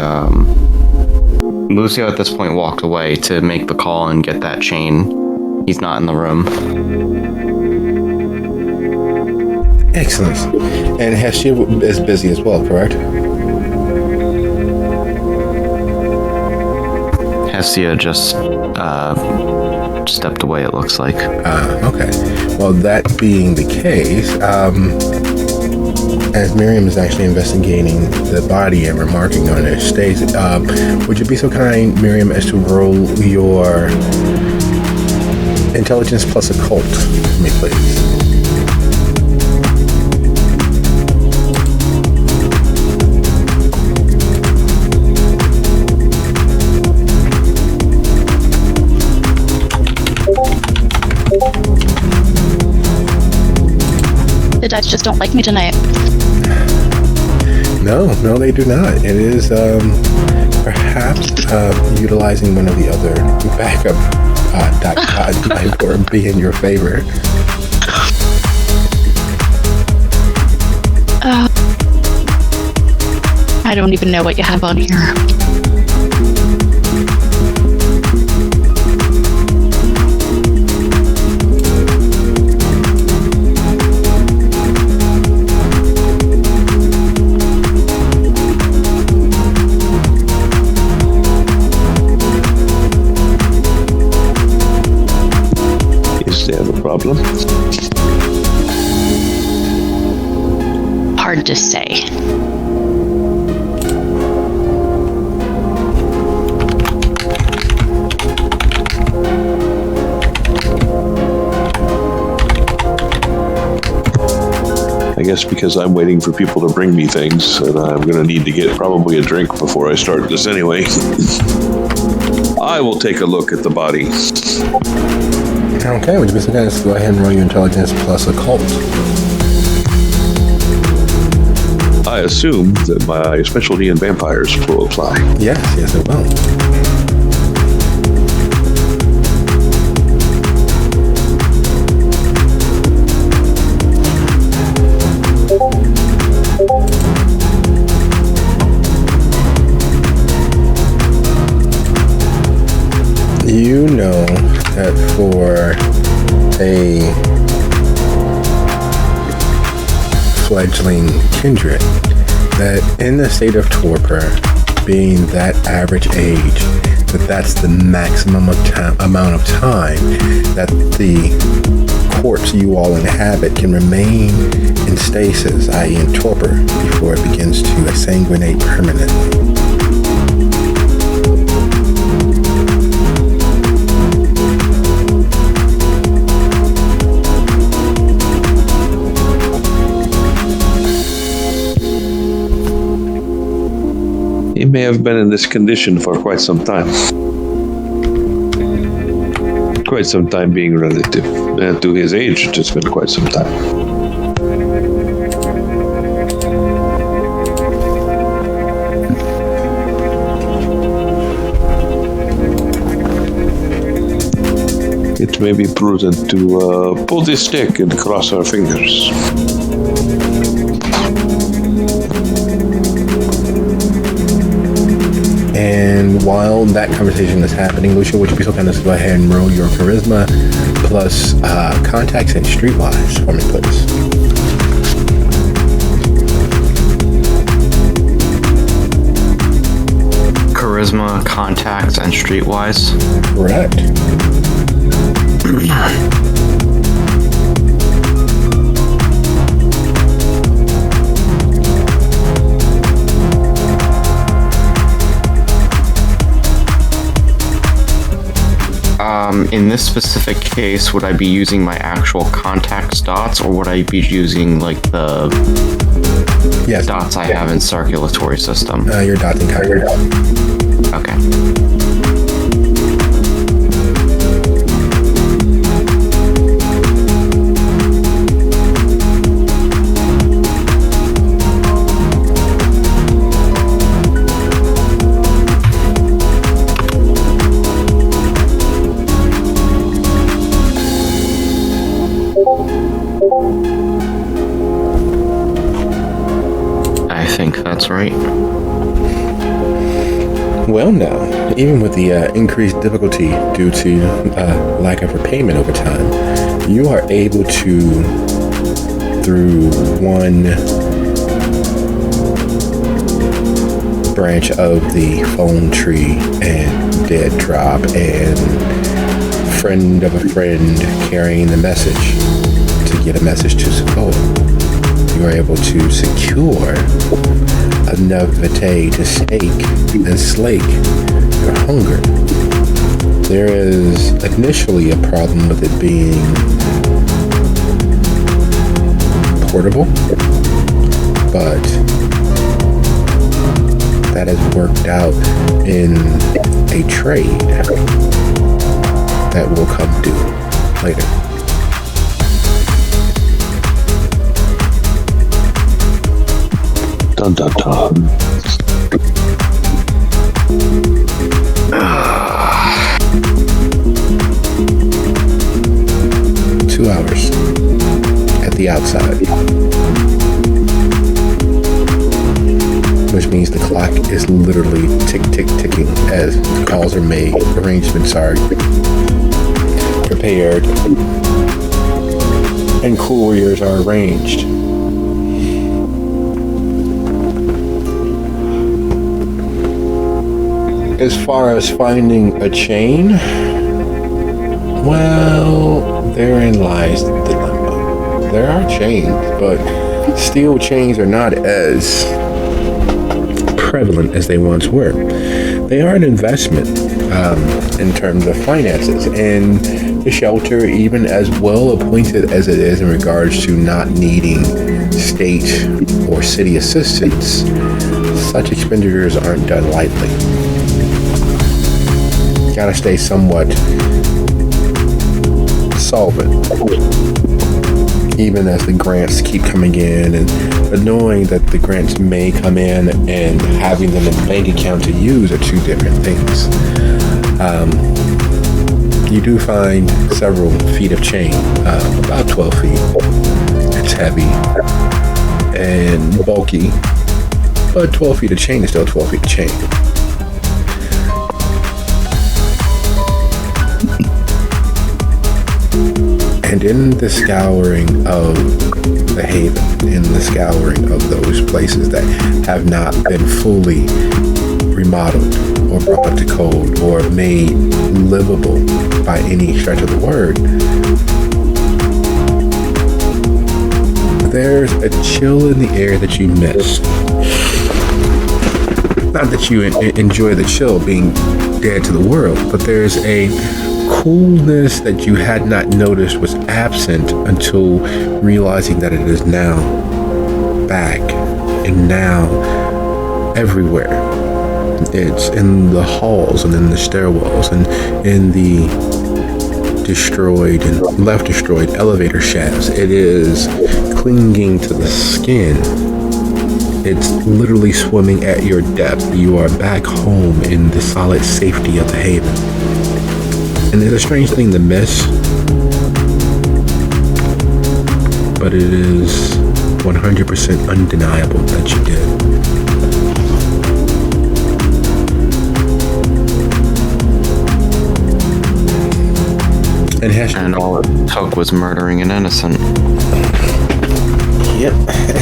Lucio at this point walked away to make the call and get that chain. He's not in the room. Excellent. And Hestia is busy as well, correct? Hestia just stepped away, it looks like. Okay. Well, that being the case, as Miriam is actually investigating the body and remarking on it, states, would you be so kind, Miriam, as to roll your intelligence plus occult for me, please? The dice just don't like me tonight. No, they do not. It is perhaps utilizing one of the other backup die or be in your favor. I don't even know what you have on here. Problem? Hard to say. I guess because I'm waiting for people to bring me things, and I'm going to need to get probably a drink before I start this anyway. I will take a look at the body. Okay, would you be so kind as to go ahead and roll your intelligence plus occult? I assume that my specialty in vampires will apply. Yes, it will. You know that for a fledgling kindred, that in the state of torpor, being that average age, that's the maximum amount of time that the corpse you all inhabit can remain in stasis, i.e. in torpor, before it begins to sanguinate permanently. He may have been in this condition for quite some time. Quite some time being relative. And to his age, it's been quite some time. It may be prudent to pull this stick and cross our fingers. And while that conversation is happening, Lucia, would you be so kind as to go ahead and roll your charisma plus contacts and streetwise for me, please? Charisma, contacts, and streetwise. Correct. In this specific case, would I be using my actual contacts dots, or would I be using like the dots I have in circulatory system? Your dots and contacts. Okay. I think that's right. Well, now, even with the increased difficulty due to lack of repayment over time, you are able to, through one branch of the phone tree and dead drop and friend of a friend carrying the message to get a message to Sequoia, you are able to secure enough vitae to stake and slake your hunger. There is initially a problem with it being portable, but that has worked out in a trade that will come due later. Dun dun dun. 2 hours at the outside, which means the clock is literally ticking as calls are made, arrangements are prepared, and couriers are arranged. As far as finding a chain, well, therein lies the dilemma. There are chains, but steel chains are not as prevalent as they once were. They are an investment in terms of finances, and the shelter, even as well appointed as it is in regards to not needing state or city assistance, such expenditures aren't done lightly. gotta stay somewhat solvent, even as the grants keep coming in, but knowing that the grants may come in and having them in the bank account to use are two different things. You do find several feet of chain, about 12 feet. It's heavy and bulky, but 12 feet of chain is still 12 feet of chain. And in the scouring of the Haven, in the scouring of those places that have not been fully remodeled or brought up to code or made livable by any stretch of the word, there's a chill in the air that you miss. Not that you enjoy the chill being dead to the world, but there's a coolness that you had not noticed was absent until realizing that it is now back and now everywhere. It's in the halls and in the stairwells and in the destroyed and left destroyed elevator shafts. It is clinging to the skin. It's literally swimming at your depth. You are back home in the solid safety of the Haven. And it's a strange thing to miss, but it is 100% undeniable that you did. And all it took was murdering an innocent. Yep.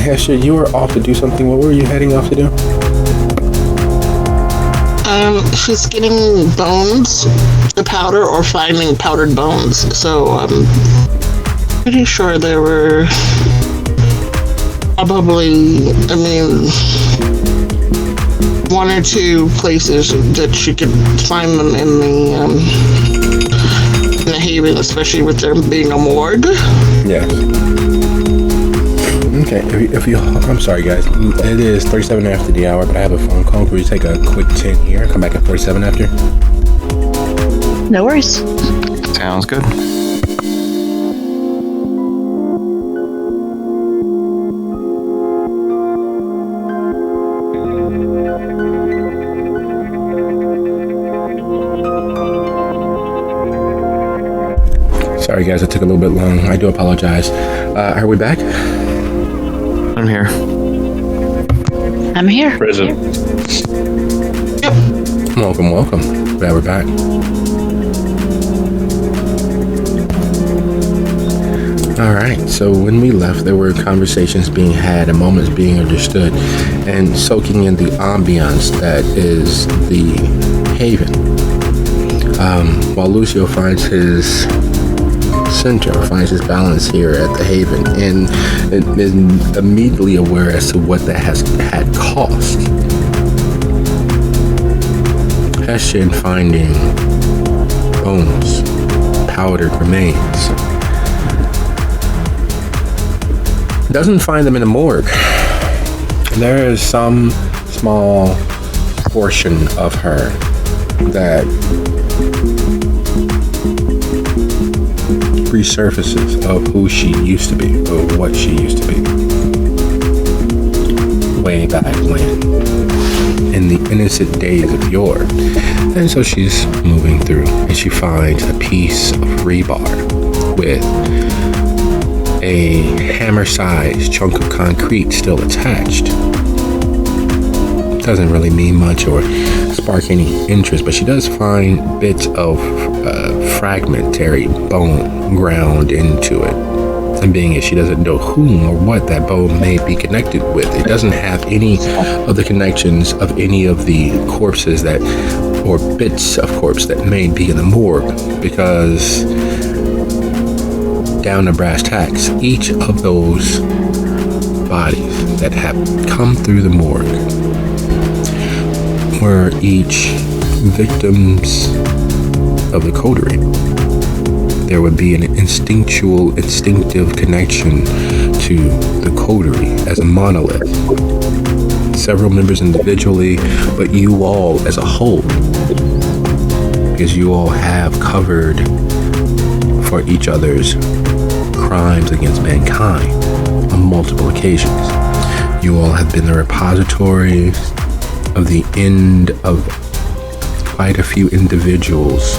Hesher, you were off to do something. What were you heading off to do? She's getting bones, the powder, or finding powdered bones. So I'm pretty sure there were probably, one or two places that she could find them in the Haven, especially with there being a morgue. Yes. Okay, if you, I'm sorry guys, it is 37 after the hour, but I have a phone call. Can we take a quick 10 here? Come back at 47 after? No worries. Sounds good. Sorry guys, it took a little bit long. I do apologize. Are we back? I'm here. I'm here. Present. Welcome. Glad we're back. Alright, so when we left, there were conversations being had and moments being understood and soaking in the ambiance that is the Haven. While Lucio finds his center, finds his balance here at the Haven, and is immediately aware as to what that has had cost. Hessian finding bones, powdered remains. Doesn't find them in a morgue. There is some small portion of her that resurfaces of who she used to be, or what she used to be. Way back when, in the innocent days of yore. And so she's moving through, and she finds a piece of rebar with a hammer-sized chunk of concrete still attached. Doesn't really mean much or spark any interest, but she does find bits of fragmentary bone ground into it. And being as she doesn't know whom or what that bone may be connected with, it doesn't have any of the connections of any of the corpses that, or bits of corpse that may be in the morgue, because down to brass tacks, each of those bodies that have come through the morgue were each victims of the coterie. There would be an instinctive connection to the coterie as a monolith. Several members individually, but you all as a whole. because you all have covered for each other's crimes against mankind on multiple occasions. You all have been the repository of the end of quite a few individuals.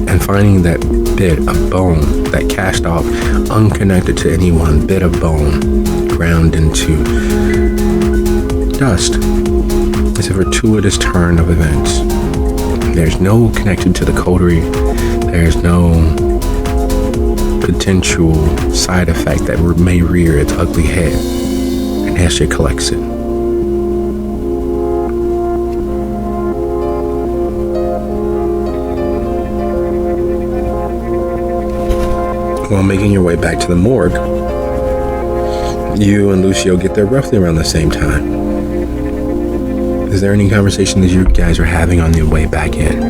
And finding that bit of bone, that cast off, unconnected to anyone, bit of bone, ground into dust, is a fortuitous turn of events. There's no connection to the coterie. There's no potential side effect that may rear its ugly head. And Ashley collects it. While making your way back to the morgue, you and Lucio get there roughly around the same time. Is there any conversation that you guys are having on the way back in?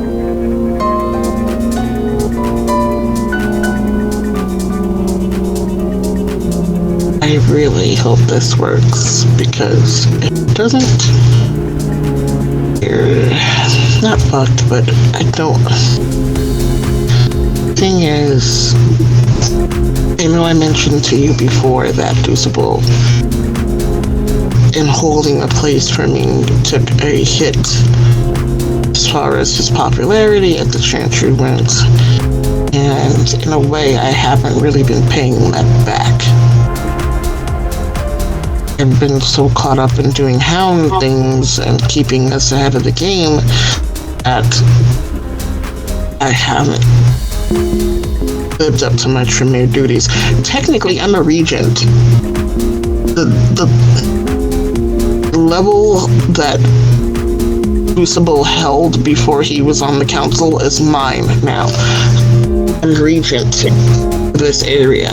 I really hope this works, because if it doesn't, you're not fucked, but I don't. Thing is, I know I mentioned to you before that Crucible, in holding a place for me, took a hit as far as his popularity at the Chantry went, and in a way I haven't really been paying that back. I've been so caught up in doing hound things and keeping us ahead of the game that I haven't lived up to my Tremere duties. Technically, I'm a regent. The level that Crucible held before he was on the council is mine now. I'm regent of this area.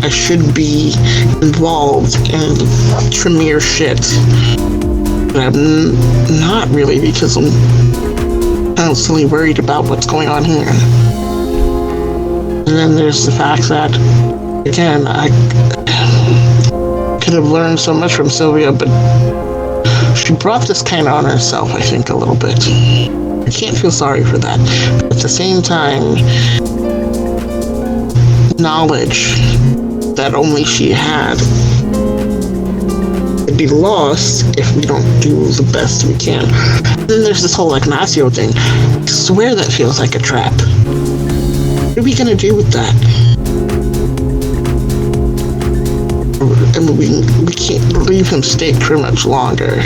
I should be involved in Tremere shit, but I'm not really, because I'm constantly worried about what's going on here. And then there's the fact that, again, I could have learned so much from Sylvia, but she brought this kind of on herself, I think, a little bit. I can't feel sorry for that. But at the same time, knowledge that only she had would be lost if we don't do the best we can. And then there's this whole Ignacio thing. I swear that feels like a trap. What are we gonna do with that? I mean, we can't leave him staked for much longer.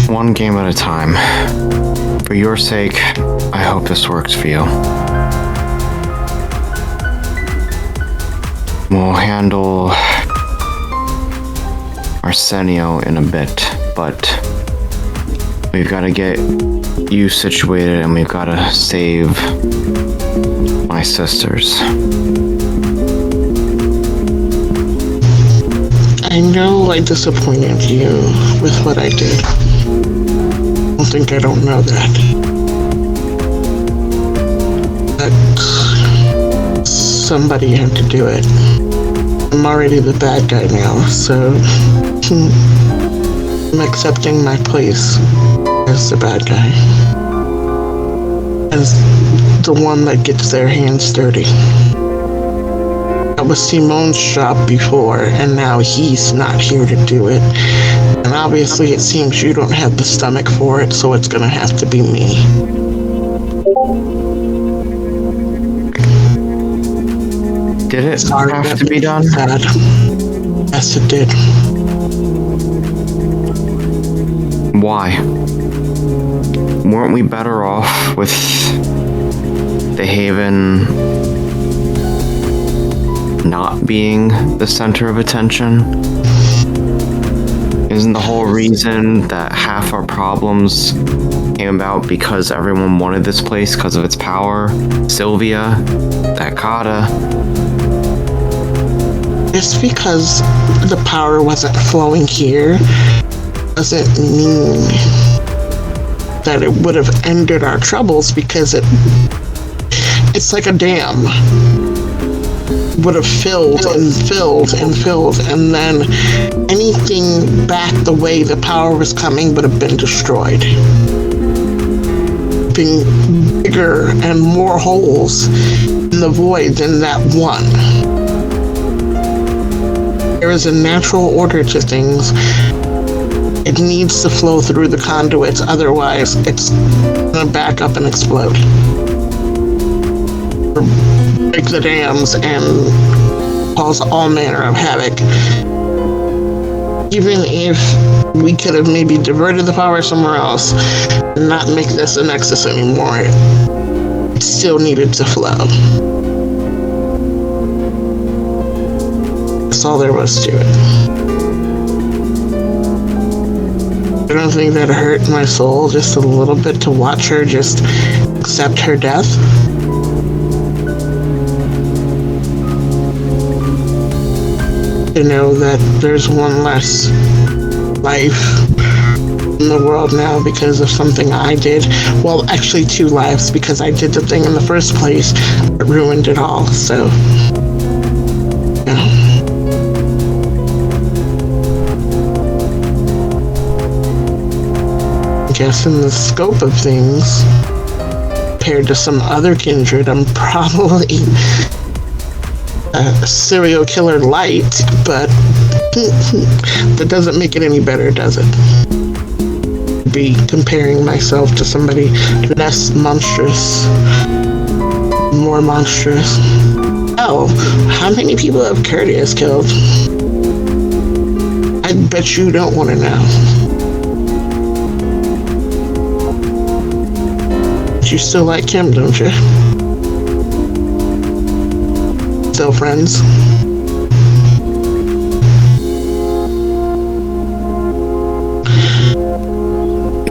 One game at a time. For your sake, I hope this works for you. We'll handle Arsenio in a bit, but we've got to get you situated and we've got to save my sisters. I know I disappointed you with what I did. I don't think I don't know that. But somebody had to do it. I'm already the bad guy now, so I'm accepting my place as the bad guy. As the one that gets their hands dirty. That was Simone's job before, and now he's not here to do it. And obviously it seems you don't have the stomach for it, so it's gonna have to be me. Did it Sorry, have to be done? Sad. Yes, it did. Why? Weren't we better off with the Haven not being the center of attention? Isn't the whole reason that half our problems came about because everyone wanted this place because of its power? Sylvia, that Kata. Just because the power wasn't flowing here doesn't mean that it would have ended our troubles, because it's like a dam. Would have filled and filled and filled, and then anything back the way the power was coming would have been destroyed. Being bigger and more holes in the void than that one. There is a natural order to things. It needs to flow through the conduits, otherwise it's gonna back up and explode. Or break the dams and cause all manner of havoc. Even if we could have maybe diverted the power somewhere else and not make this a nexus anymore, it still needed to flow. That's all there was to it. I don't think that hurt my soul just a little bit to watch her just accept her death. To know that there's one less life in the world now because of something I did. Well, actually 2 lives, because I did the thing in the first place that ruined it all, so... yeah. I guess in the scope of things, compared to some other kindred, I'm probably a serial killer light, but that doesn't make it any better, does it? Be comparing myself to somebody less monstrous, more monstrous. Oh, how many people have Courteous killed? I bet you don't want to know. You still like him, don't you? Still friends?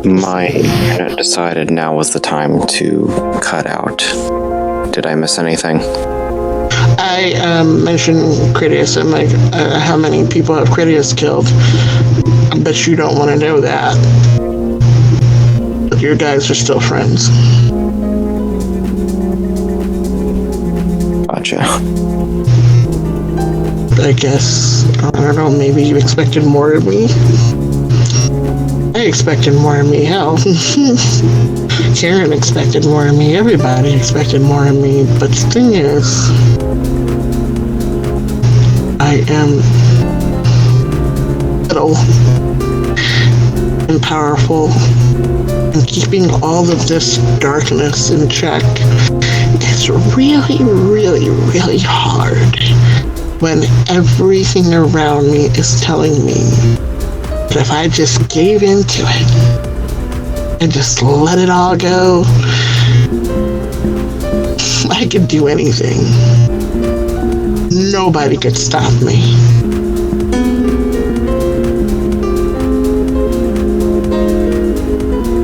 My internet decided now was the time to cut out. Did I miss anything? I mentioned Critias and like how many people have Critias killed. I bet you don't want to know that. But your guys are still friends. Gotcha. I guess, I don't know, maybe you expected more of me? I expected more of me, hell. Karen expected more of me, everybody expected more of me, but the thing is, I am little and powerful, and keeping all of this darkness in check is really, really, really hard when everything around me is telling me that if I just gave into it and just let it all go, I could do anything. Nobody could stop me.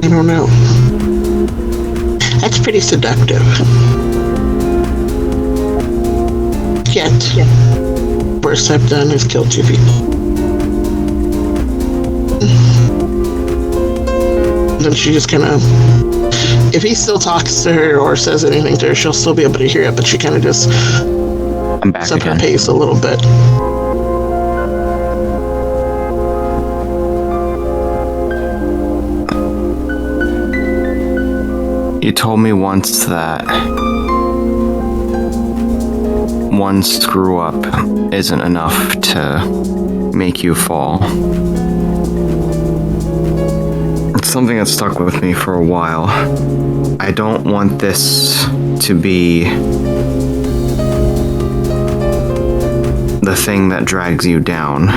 I don't know. That's pretty seductive. Yet, worst I've done is kill 2 people. Then she just kind of, if he still talks to her or says anything to her, she'll still be able to hear it, but she kind of just Picks up her pace a little bit. You told me once that one screw up isn't enough to make you fall. It's something that stuck with me for a while. I don't want this to be the thing that drags you down.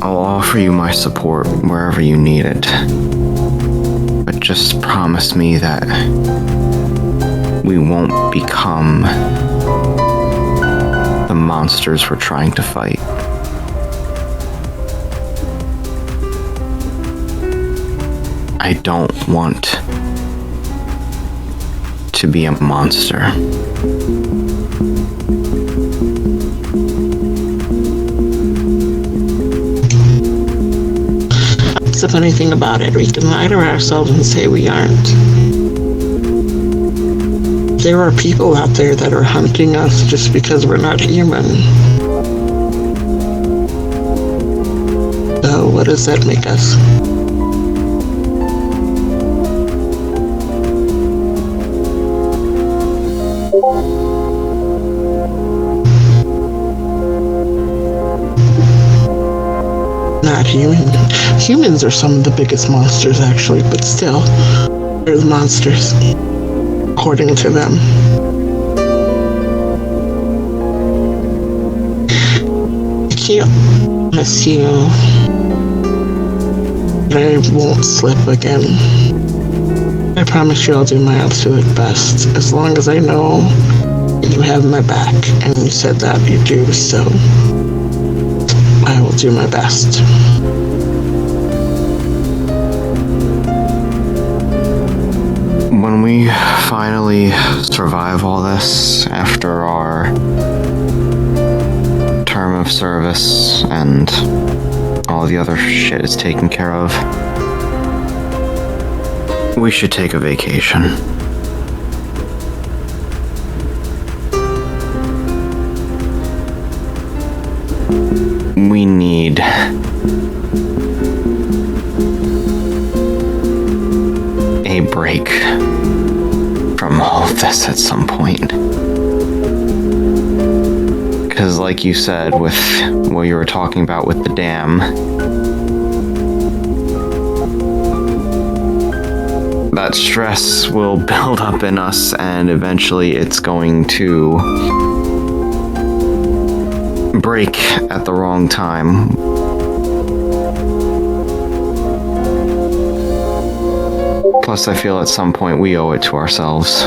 I'll offer you my support wherever you need it. But just promise me that we won't become the monsters we're trying to fight. I don't want to be a monster. of anything about it. We can lie to ourselves and say we aren't. There are people out there that are hunting us just because we're not human. So what does that make us? Not human. Humans are some of the biggest monsters, actually, but still, they're the monsters, according to them. I can't miss you, but I won't slip again. I promise you I'll do my absolute best, as long as I know you have my back, and you said that you do, so I will do my best. When we finally survive all this after our term of service and all the other shit is taken care of, we should take a vacation. We need a break from all of this at some point. Because like you said, with what you were talking about with the dam, that stress will build up in us and eventually it's going to break at the wrong time. Plus, I feel at some point we owe it to ourselves.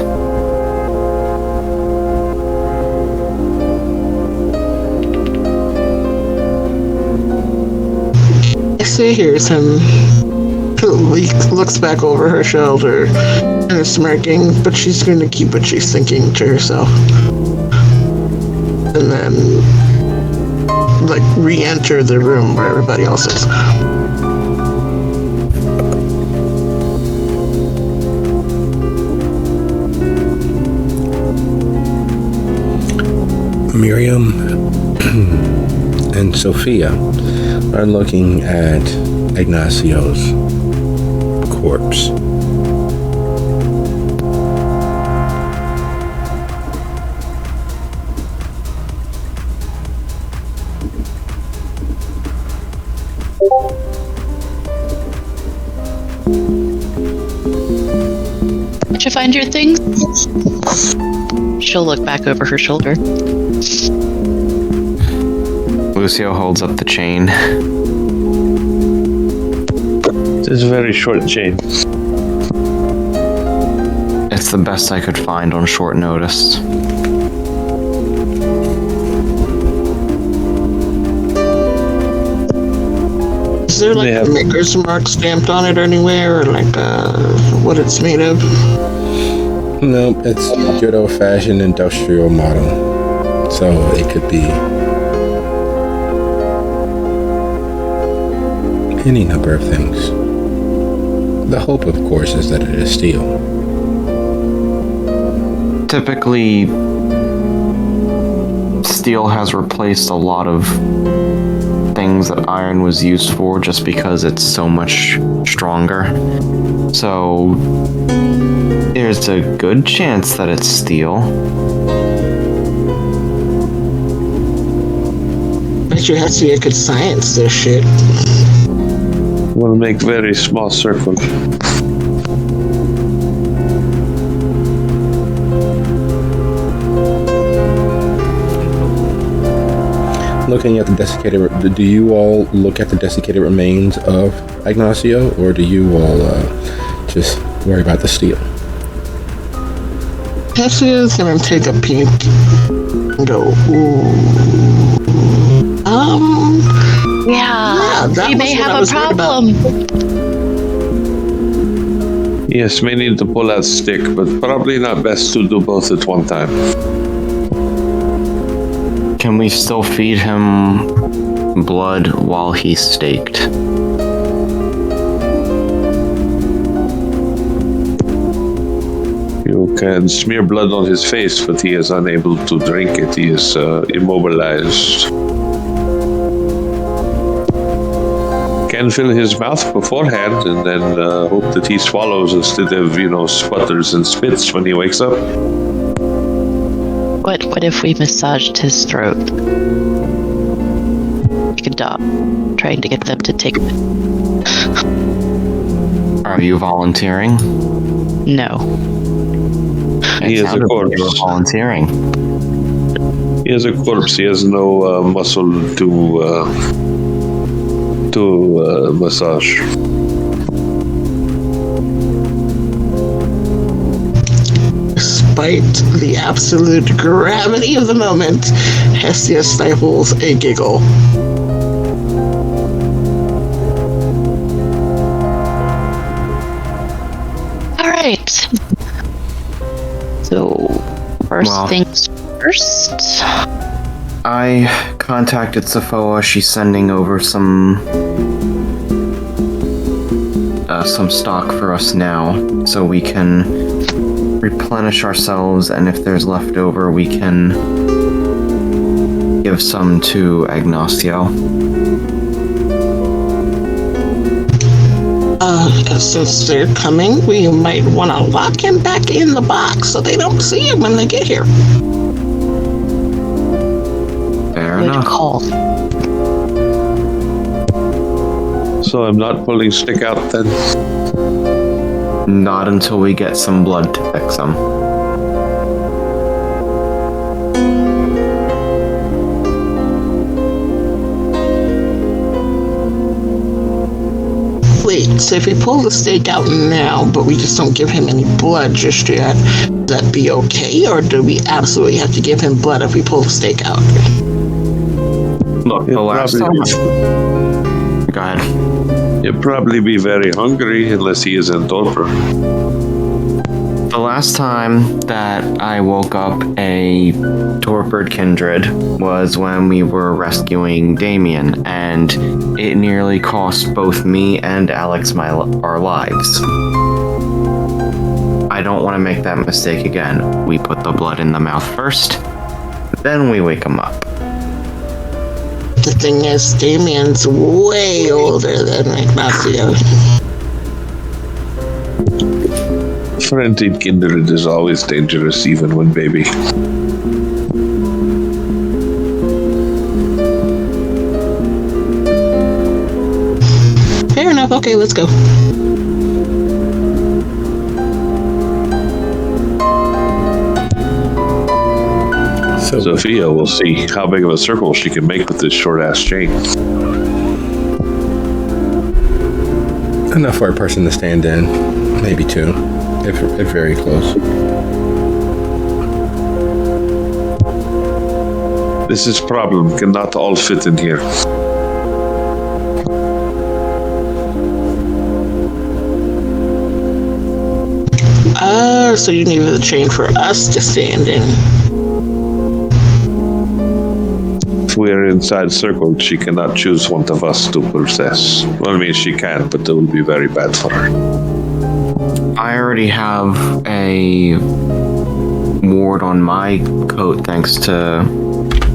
I see here's him. Looks back over her shoulder and is smirking, but she's going to keep what she's thinking to herself. And then, like, re-enter the room where everybody else is. Miriam and Sophia are looking at Ignacio's corpse. Did you find your things? She'll look back over her shoulder. Lucio holds up the chain. It's a very short chain. It's the best I could find on short notice. Is there like a maker's mark stamped on it anywhere, or like what it's made of? No, it's good old-fashioned industrial model. So it could be any number of things. The hope, of course, is that it is steel. Typically, steel has replaced a lot of things that iron was used for just because it's so much stronger. So, there's a good chance that it's steel. Bet you have to be a good science, this shit. We'll make very small circle. Looking at the desiccated, do you all look at the desiccated remains of Ignacio, or do you all just worry about the steel? Cassia's gonna take a peek and go, ooh. Yeah, that we was may what I have a was worried about. problem. Yes, may need to pull out stick, but probably not best to do both at one time. Can we still feed him blood while he's staked? can smear blood on his face, but he is unable to drink it. He is immobilized. Can fill his mouth beforehand and then hope that he swallows instead of, sputters and spits when he wakes up. What if we massaged his throat? Like a dog, trying to get them to take it. Are you volunteering? No. He is a corpse. You were volunteering. He is a corpse. He has no muscle to massage. Despite the absolute gravity of the moment, Hestia stifles a giggle. All right. So, first things first. I contacted Safoa. She's sending over some stock for us now, so we can replenish ourselves, and if there's leftover, we can give some to Ignacio. Since they're coming, we might want to lock him back in the box so they don't see him when they get here. Fair Good enough. call. So I'm not pulling stick out then. Not until we get some blood to fix them. Wait, so if we pull the stake out now, but we just don't give him any blood just yet, would that be okay? Or do we absolutely have to give him blood if we pull the stake out? Look, the last time... Go ahead. He'll probably be very hungry unless he is in torpor. The last time that I woke up a torpid kindred was when we were rescuing Damien, and it nearly cost both me and Alex our lives. I don't want to make that mistake again. We put the blood in the mouth first, then we wake him up. The thing is, Damien's way older than Ignacio. Frenzied kindred is always dangerous, even when baby. Fair enough, okay, let's go. Sophia will see how big of a circle she can make with this short-ass chain. Enough for a person to stand in. Maybe two, if very close. This is problem. Cannot all fit in here. So you need the chain for us to stand in. If we are inside circle, she cannot choose one of us to possess. Well, I mean, she can, but that will be very bad for her. I already have a ward on my coat thanks to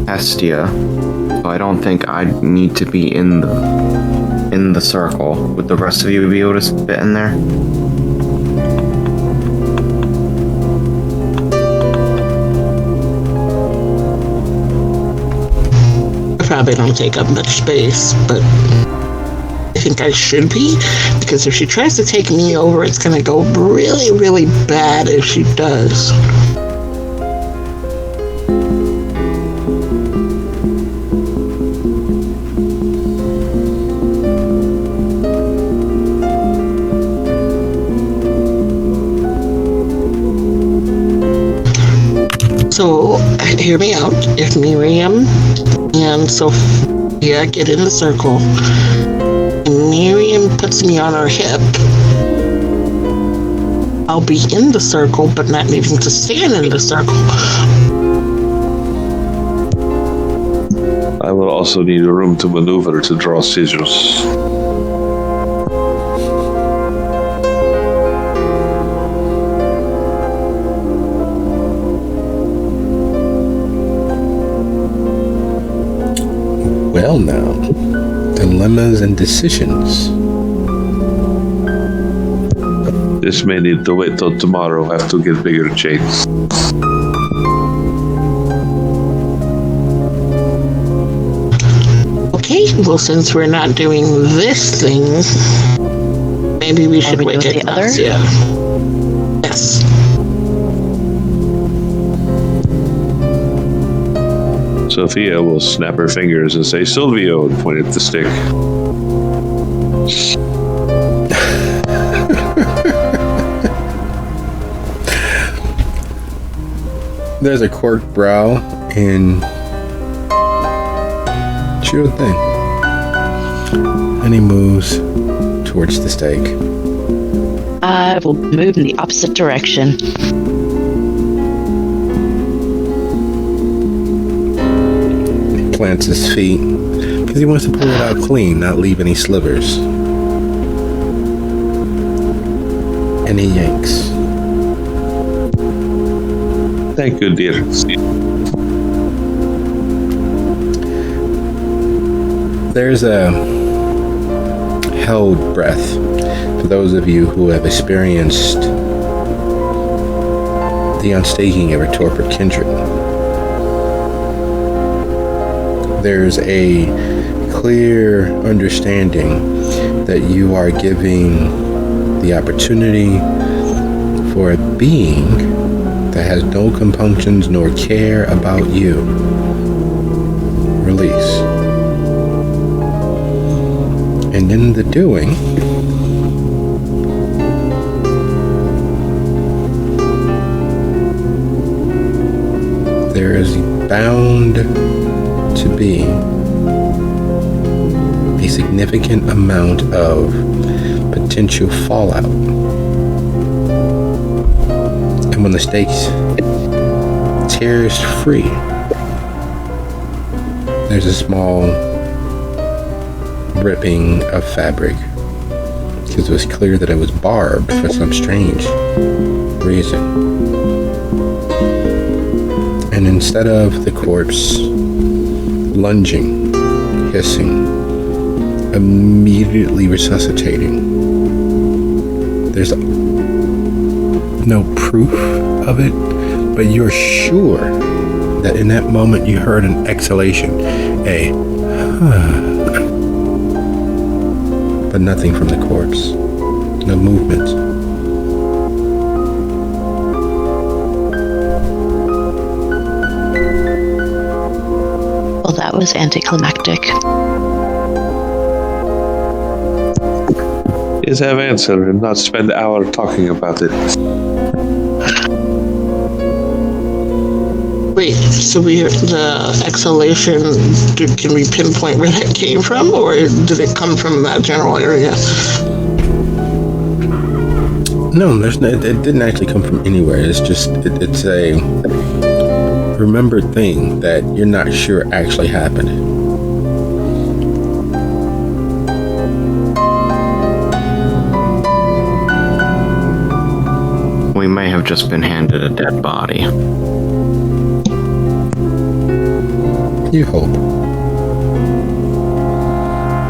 Hestia, so I don't think I'd need to be in the circle. Would the rest of you be able to fit in there? Probably don't take up much space, but I think I should be, because if she tries to take me over, it's gonna go really, really bad if she does. So, hear me out. If Miriam and Sophia get in the circle, and Miriam puts me on her hip, I'll be in the circle, but not needing to stand in the circle. I will also need a room to maneuver to draw scissors. Well now, dilemmas and decisions. This may need to wait till tomorrow. Have to get bigger chains. Okay, well, since we're not doing this thing, maybe we should we wake doing the other? Ignacia. Yes. Sophia will snap her fingers and say, Silvio, and point at the stick. There's a corked brow and sure thing. And he moves towards the stake. I will move in the opposite direction. Plants his feet because he wants to pull it out clean, not leave any slivers. And he yanks. Thank you, dear. There's a held breath for those of you who have experienced the unstaking of a torpid kindred. There's a clear understanding that you are giving the opportunity for a being that has no compunctions nor care about you. Release. And in the doing, there is bound to be a significant amount of potential fallout. And when the stakes tears free, there's a small ripping of fabric because it was clear that it was barbed for some strange reason. And instead of the corpse lunging, hissing, immediately resuscitating, there's no proof of it, but you're sure that in that moment you heard an exhalation, but nothing from the corpse, no movement. Well, that was anticlimactic. Is have answer and not spend an hour talking about it. Wait, so the exhalation, can we pinpoint where that came from, or did it come from that general area? No, it didn't actually come from anywhere. It's just, it's a remembered thing that you're not sure actually happened. We may have just been handed a dead body. You hope.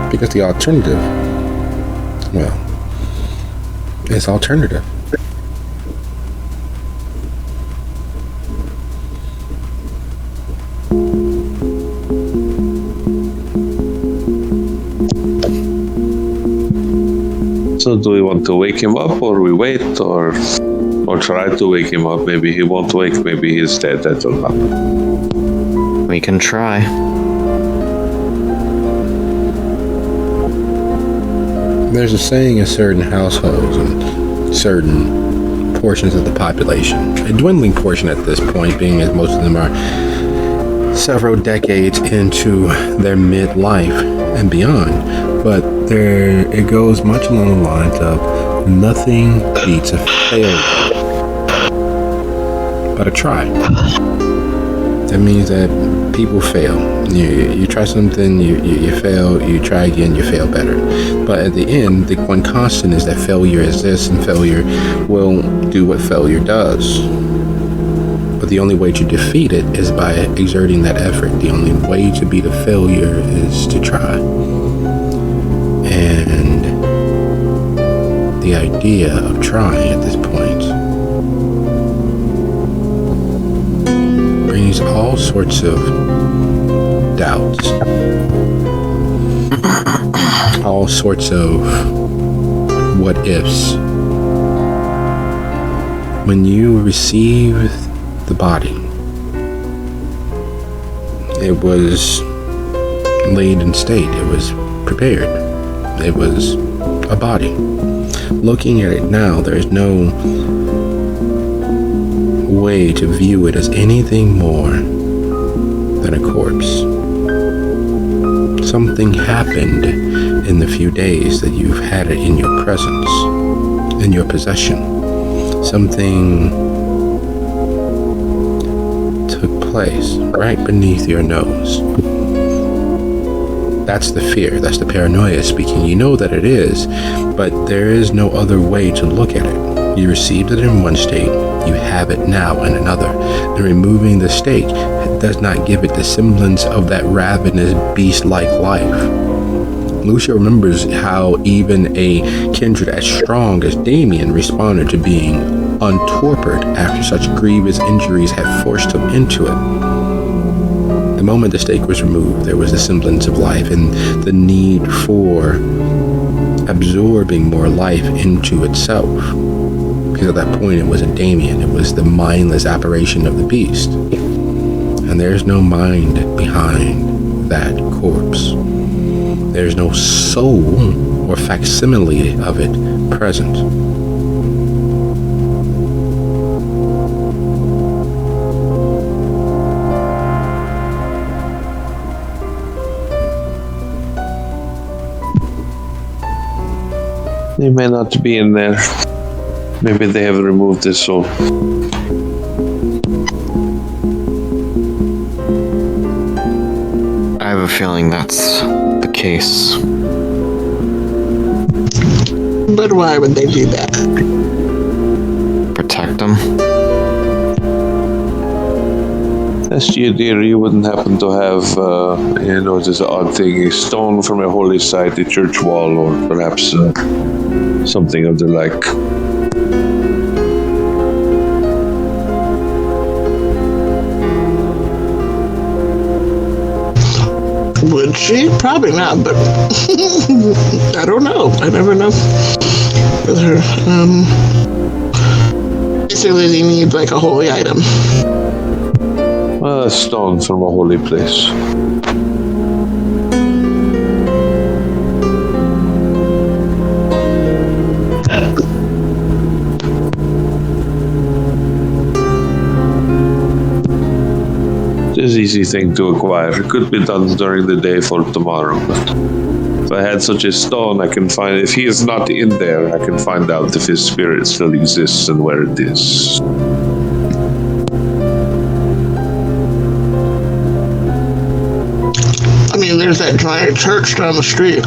Because the alternative, well, is alternative. So do we want to wake him up, or we wait, or try to wake him up? Maybe he won't wake, maybe he's dead, I don't know. We can try. There's a saying in certain households and certain portions of the population, a dwindling portion at this point, being as most of them are several decades into their midlife and beyond, but it goes much along the lines of nothing beats a failure but a try. That means that people fail. You try something, you fail, you try again, you fail better. But at the end, the one constant is that failure exists, and failure will do what failure does. But the only way to defeat it is by exerting that effort. The only way to beat a failure is to try. And the idea of trying at this point brings all sorts of doubts, all sorts of what ifs. When you receive the body, it was laid in state, it was prepared, it was a body. Looking at it now, there is no way to view it as anything more than a corpse. Something happened in the few days that you've had it in your presence, in your possession. Something took place right beneath your nose. That's the fear, that's the paranoia speaking. You know that it is, but there is no other way to look at it. You received it in one state, you have it now in another. And removing the state does not give it the semblance of that ravenous beast-like life. Lucia remembers how even a kindred as strong as Damien responded to being untorpid after such grievous injuries had forced him into it. The moment the stake was removed, there was a semblance of life and the need for absorbing more life into itself. Because at that point it was a Damien, it was the mindless apparition of the beast. And there's no mind behind that corpse. There's no soul or facsimile of it present. They may not be in there. Maybe they have removed his soul. I have a feeling that's the case. But why would they do that? Protect them. Last year, dear, you wouldn't happen to have, this odd thing, a stone from a holy site, a church wall, or perhaps something of the like. Would she? Probably not, but I don't know. I never know with her. Basically, they need like a holy item. A stone from a holy place. It's an easy thing to acquire. It could be done during the day for tomorrow, but if I had such a stone, I can find, if he is not in there, I can find out if his spirit still exists and where it is. I mean, there's that giant church down the street.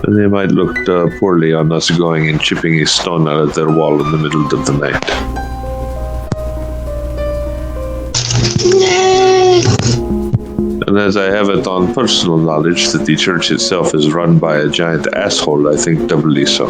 And they might look poorly on us going and chipping a stone out of their wall in the middle of the night. And as I have it on personal knowledge that the church itself is run by a giant asshole, I think doubly so.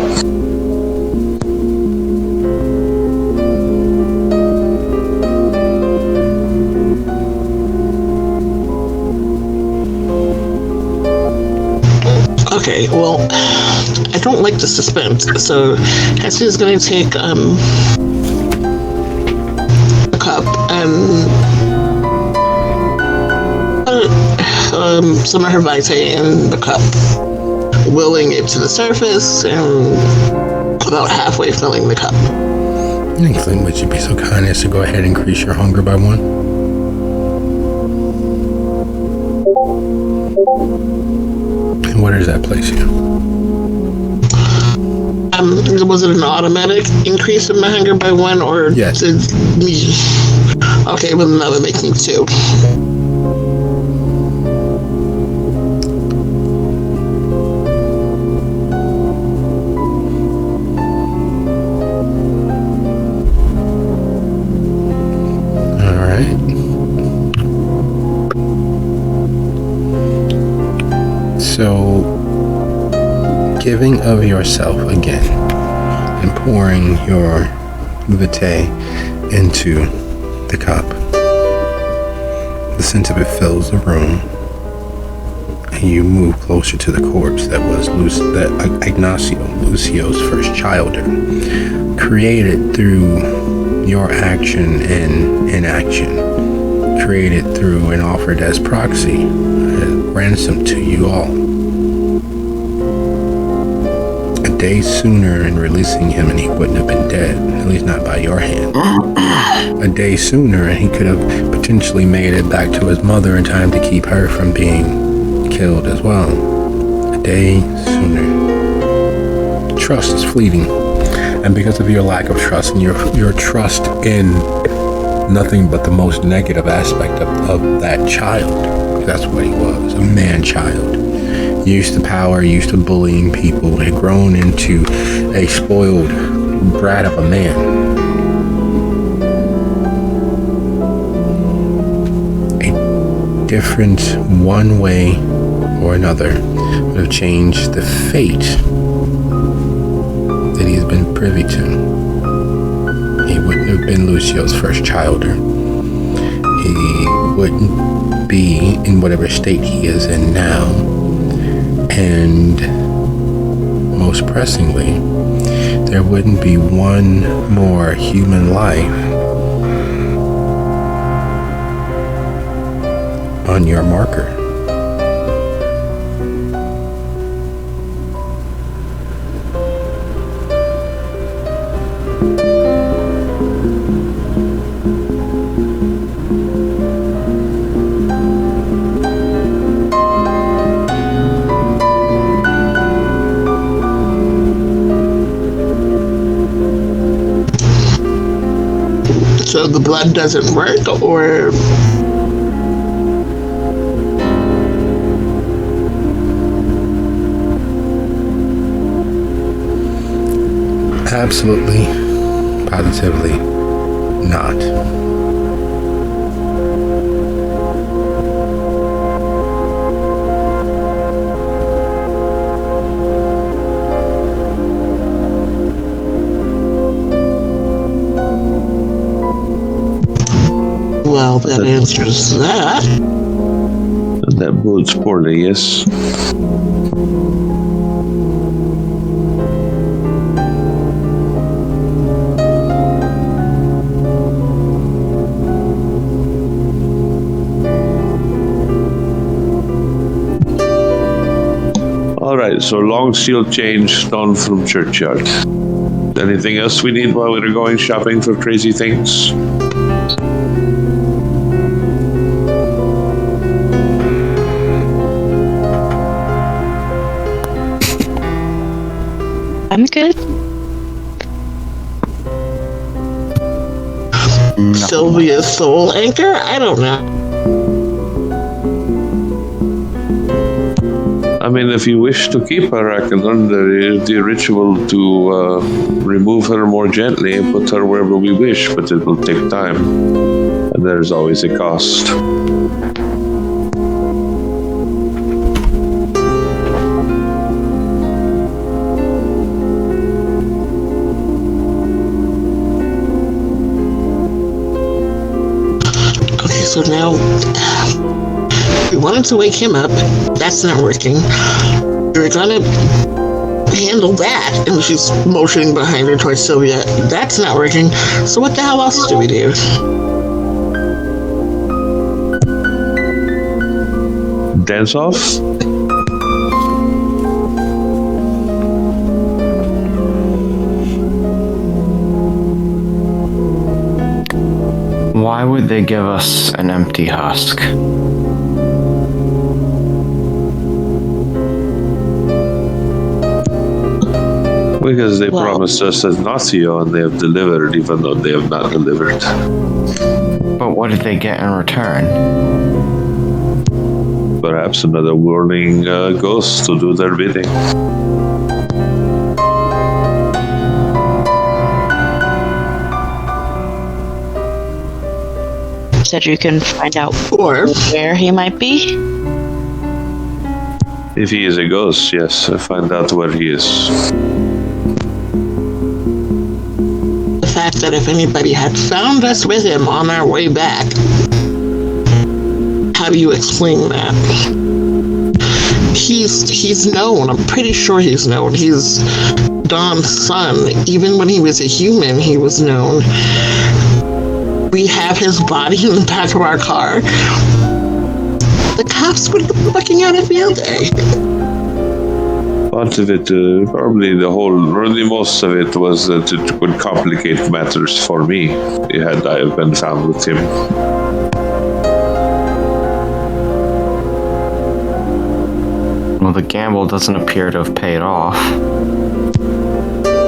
Okay, well, I don't like the suspense, so Hessie is going to take a cup and some of her vitae in the cup, willing it to the surface and about halfway filling the cup. Excellent. Would you be so kind as to go ahead and increase your hunger by 1? And where does that place you? Was it an automatic increase in my hunger by 1, or yes. Did me? Okay, well, that would make me 2. giving of yourself again and pouring your vitae into the cup. The scent of it fills the room, and you move closer to the corpse that was Ignacio, Lucio's first childer, created through your action and inaction, created through and offered as proxy, ransom to you all. A day sooner in releasing him and he wouldn't have been dead, at least not by your hand. A day sooner and he could have potentially made it back to his mother in time to keep her from being killed as well. A day sooner. Trust is fleeting, and because of your lack of trust and your trust in nothing but the most negative aspect of that child, that's what he was, a man-child, used to power, used to bullying people, had grown into a spoiled brat of a man. A different one way or another would have changed the fate that he's been privy to. He wouldn't have been Lucio's first childer. He wouldn't be in whatever state he is in now. And most pressingly, there wouldn't be one more human life on your marker. So the blood doesn't work, or Absolutely, positively not. well, that answers that. That bodes poorly, yes. All right, so long seal change done from churchyard. Anything else we need while we're going shopping for crazy things? I'm good. Sylvia's soul anchor? I don't know. I mean, if you wish to keep her, I can learn the ritual to remove her more gently and put her wherever we wish, but it will take time. And there's always a cost. Okay, so now we wanted to wake him up. That's not working. We're gonna handle that. And she's motioning behind her towards Sylvia. That's not working. So what the hell else do we do? Dance off? Why would they give us an empty husk? Because they promised us Ignacio and they have delivered, even though they have not delivered. But what did they get in return? Perhaps another warning ghost to do their bidding. Said you can find out Or where he might be. If he is a ghost, yes, find out where he is. The fact that if anybody had found us with him on our way back, how do you explain that? He's known. I'm pretty sure he's known. He's Dom's son. Even when he was a human, he was known. We have his body in the back of our car. The cops would be looking at it the other day. Part of it, probably the most of it was that it would complicate matters for me had I have been found with him. Well, the gamble doesn't appear to have paid off.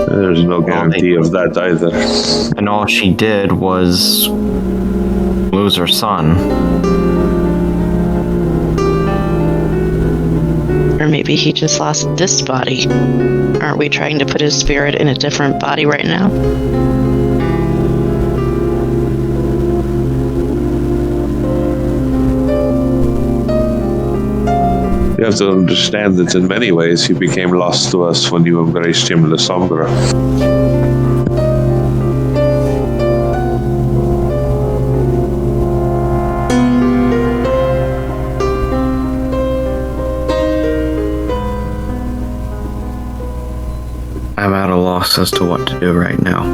There's no guarantee of that either. And all she did was lose her son. Or maybe he just lost this body. Aren't we trying to put his spirit in a different body right now? You have to understand that in many ways he became lost to us when you embraced him in the Sombra. I'm at a loss as to what to do right now.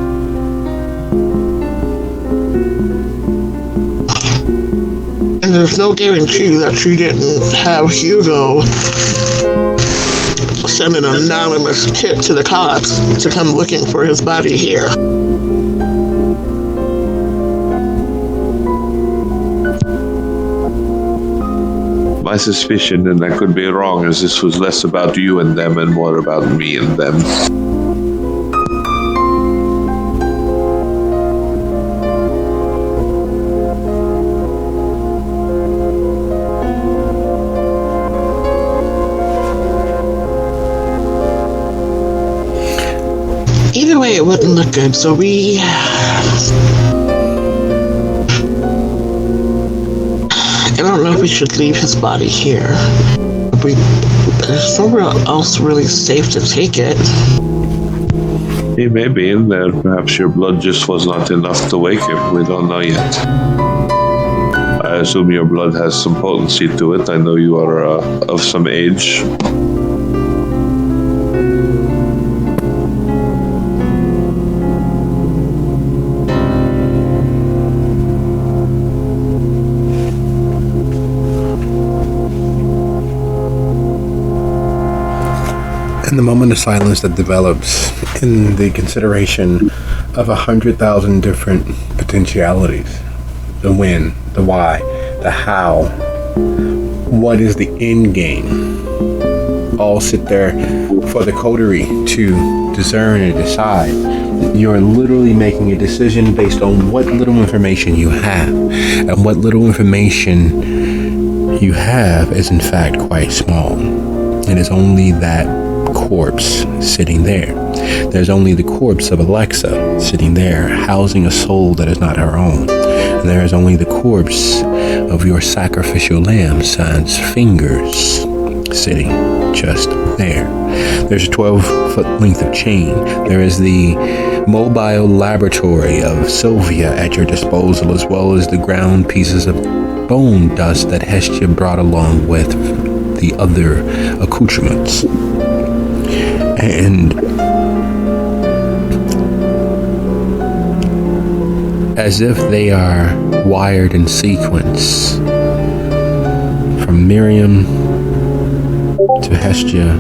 And there's no guarantee that you didn't have Hugo send an anonymous tip to the cops to come looking for his body here. My suspicion, and I could be wrong, is this was less about you and them and more about me and them. Either way, it wouldn't look good, so I don't know if we should leave his body here. There's nowhere else really safe to take it. He may be in there. Perhaps your blood just was not enough to wake him. We don't know yet. I assume your blood has some potency to it. I know you are of some age. In the moment of silence that develops in the consideration of 100,000 different potentialities, the when, the why, the how, what is the end game, all sit there for the coterie to discern and decide. You're literally making a decision based on what little information you have, and what little information you have is in fact quite small. It is only that corpse sitting there. There's only the corpse of Alexa sitting there, housing a soul that is not her own. And there is only the corpse of your sacrificial lamb, sans fingers, sitting just there. There's a 12-foot length of chain. There is the mobile laboratory of Sylvia at your disposal, as well as the ground pieces of bone dust that Hestia brought along with the other accoutrements. And as if they are wired in sequence, from Miriam to Hestia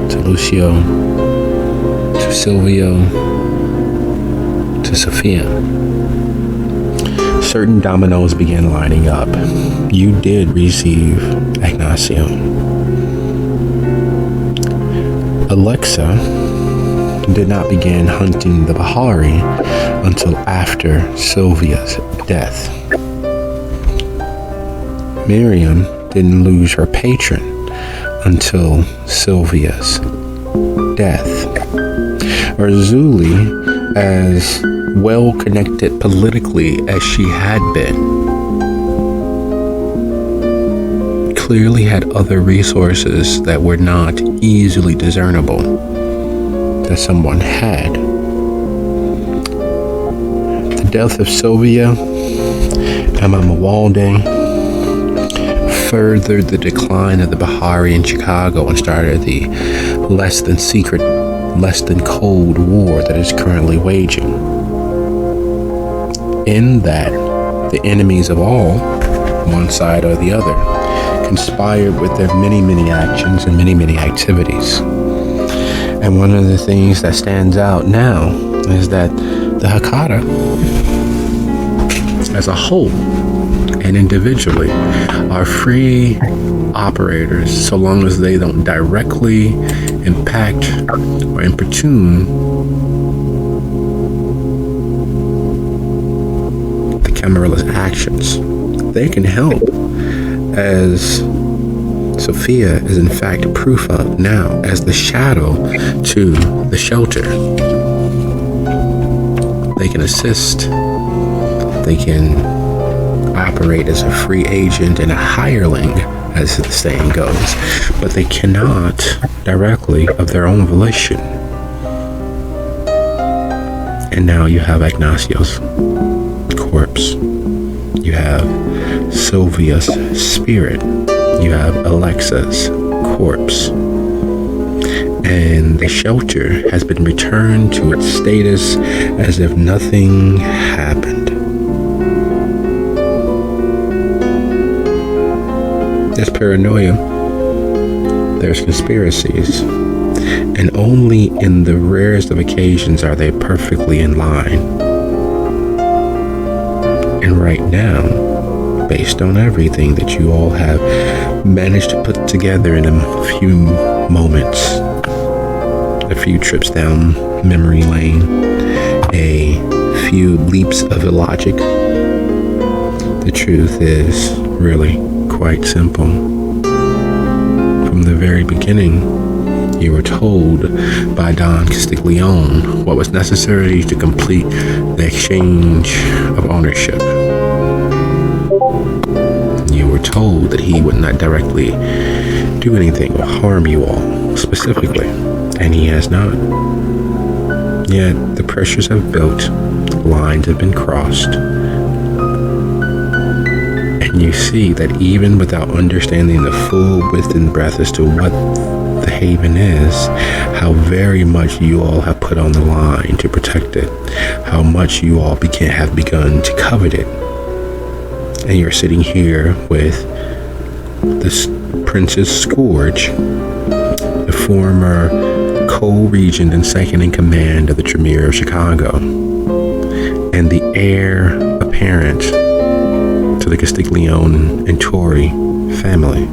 to Lucio to Silvio to Sophia, certain dominoes began lining up. You did receive Ignacio. Alexa did not begin hunting the Bahari until after Sylvia's death. Miriam didn't lose her patron until Sylvia's death. Urzuli, as well connected politically as she had been, clearly had other resources that were not easily discernible that someone had. The death of Sylvia and Mama Walden furthered the decline of the Bahari in Chicago and started the less than secret, less than cold war that is currently waging. In that, the enemies of all, one side or the other, conspired with their many, many actions and many, many activities. And one of the things that stands out now is that the Hecata, as a whole and individually, are free operators so long as they don't directly impact or importune the Camarillah's actions. They can help, as Sophia is in fact proof of now, as the shadow to the shelter. They can assist, they can operate as a free agent and a hireling, as the saying goes, but they cannot directly of their own volition. And now you have Ignacio's corpse, you have Sylvia's spirit, you have Alexa's corpse, and the shelter has been returned to its status as if nothing happened. There's paranoia, there's conspiracies, and only in the rarest of occasions are they perfectly in line. And right now, based on everything that you all have managed to put together in a few moments, a few trips down memory lane, a few leaps of illogic, the truth is really quite simple. From the very beginning, you were told by Don Castiglione what was necessary to complete the exchange of ownership. You were told that he would not directly do anything or harm you all specifically, and he has not. Yet the pressures have built, lines have been crossed, and you see that even without understanding the full width and breadth as to what the Haven is, how very much you all have put on the line to protect it, how much you all have begun to covet it. And you're sitting here with this Princess Scourge, the former co-regent and second in command of the Tremere of Chicago, and the heir apparent to the Castiglione and Torrey family.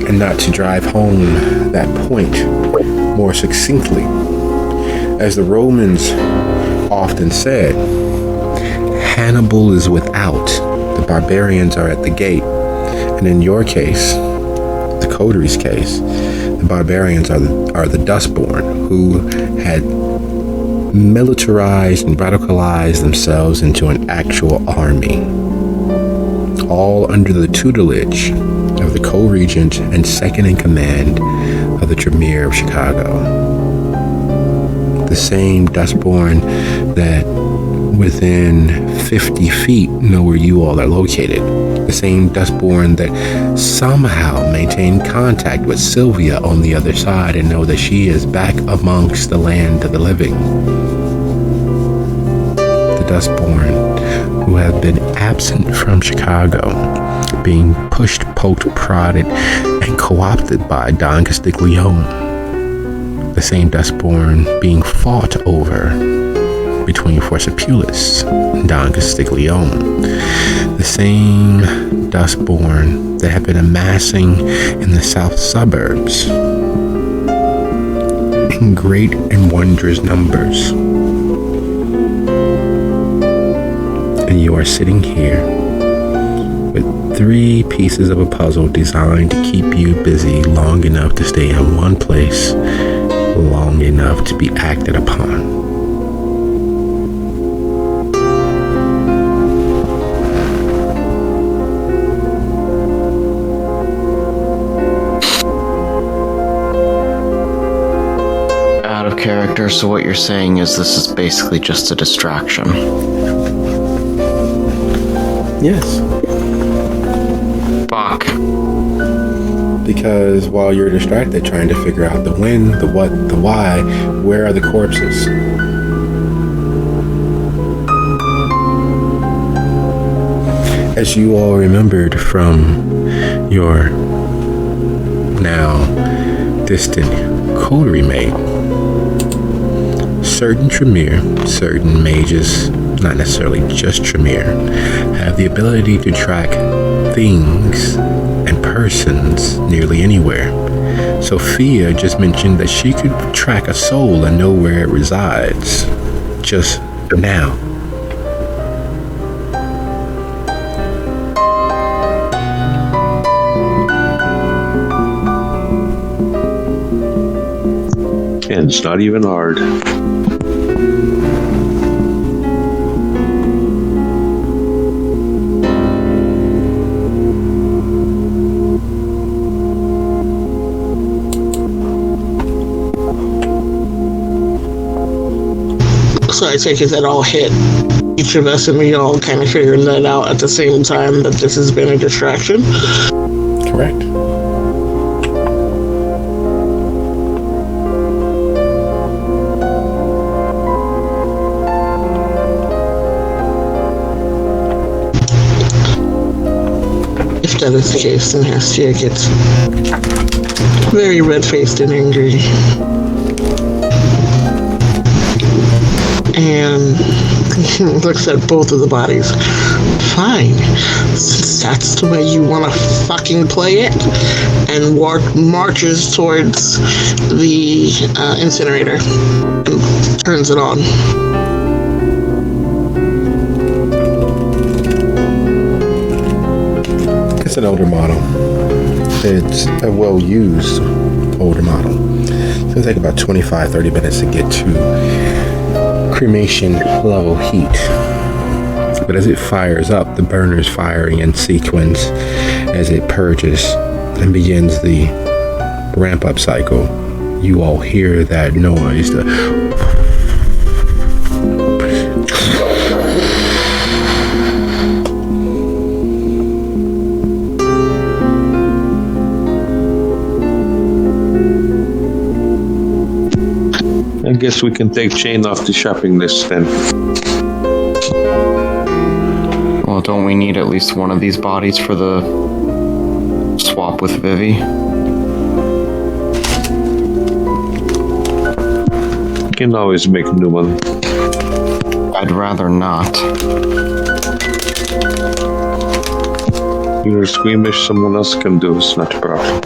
And not to drive home that point more succinctly, as the Romans often said, Hannibal is without, the barbarians are at the gate. And in your case, the Coteries' case, the barbarians are the Dustborn, who had militarized and radicalized themselves into an actual army, all under the tutelage of the co-regent and second in command of the Tremere of Chicago. The same Dustborn that within 50 feet know where you all are located. The same Dustborn that somehow maintain contact with Sylvia on the other side and know that she is back amongst the land of the living. The Dustborn who have been absent from Chicago, being pushed, poked, prodded, and co-opted by Don Castiglione. The same Dustborn being fought over between Forcipulis and Don Castiglione. The same Dustborn that have been amassing in the south suburbs in great and wondrous numbers. And you are sitting here with 3 pieces of a puzzle designed to keep you busy long enough to stay in one place long enough to be acted upon. Out of character, so what you're saying is this is basically just a distraction. Yes. Fuck. Because while you're distracted trying to figure out the when, the what, the why, where are the corpses? As you all remembered from your now distant coterie mate, certain Tremere, certain mages, not necessarily just Tremere, have the ability to track things and persons nearly anywhere. Sophia just mentioned that she could track a soul and know where it resides. Just now. And it's not even hard. So I take it that all hit each of us and we all kind of figured that out at the same time, that this has been a distraction. Correct. If that is the case, then Hestia gets very red-faced and angry. And looks at both of the bodies. Fine, since that's the way you want to fucking play it, and marches towards the incinerator and turns it on. It's an older model. It's a well-used older model. It's going to take about 25-30 minutes to get to cremation level heat. But as it fires up, the burner's firing in sequence as it purges and begins the ramp-up cycle. You all hear that noise, I guess we can take Chain off the shopping list then. Well, don't we need at least one of these bodies for the swap with Vivi? You can always make a new one. I'd rather not. You're squeamish, someone else can do, it's not a problem.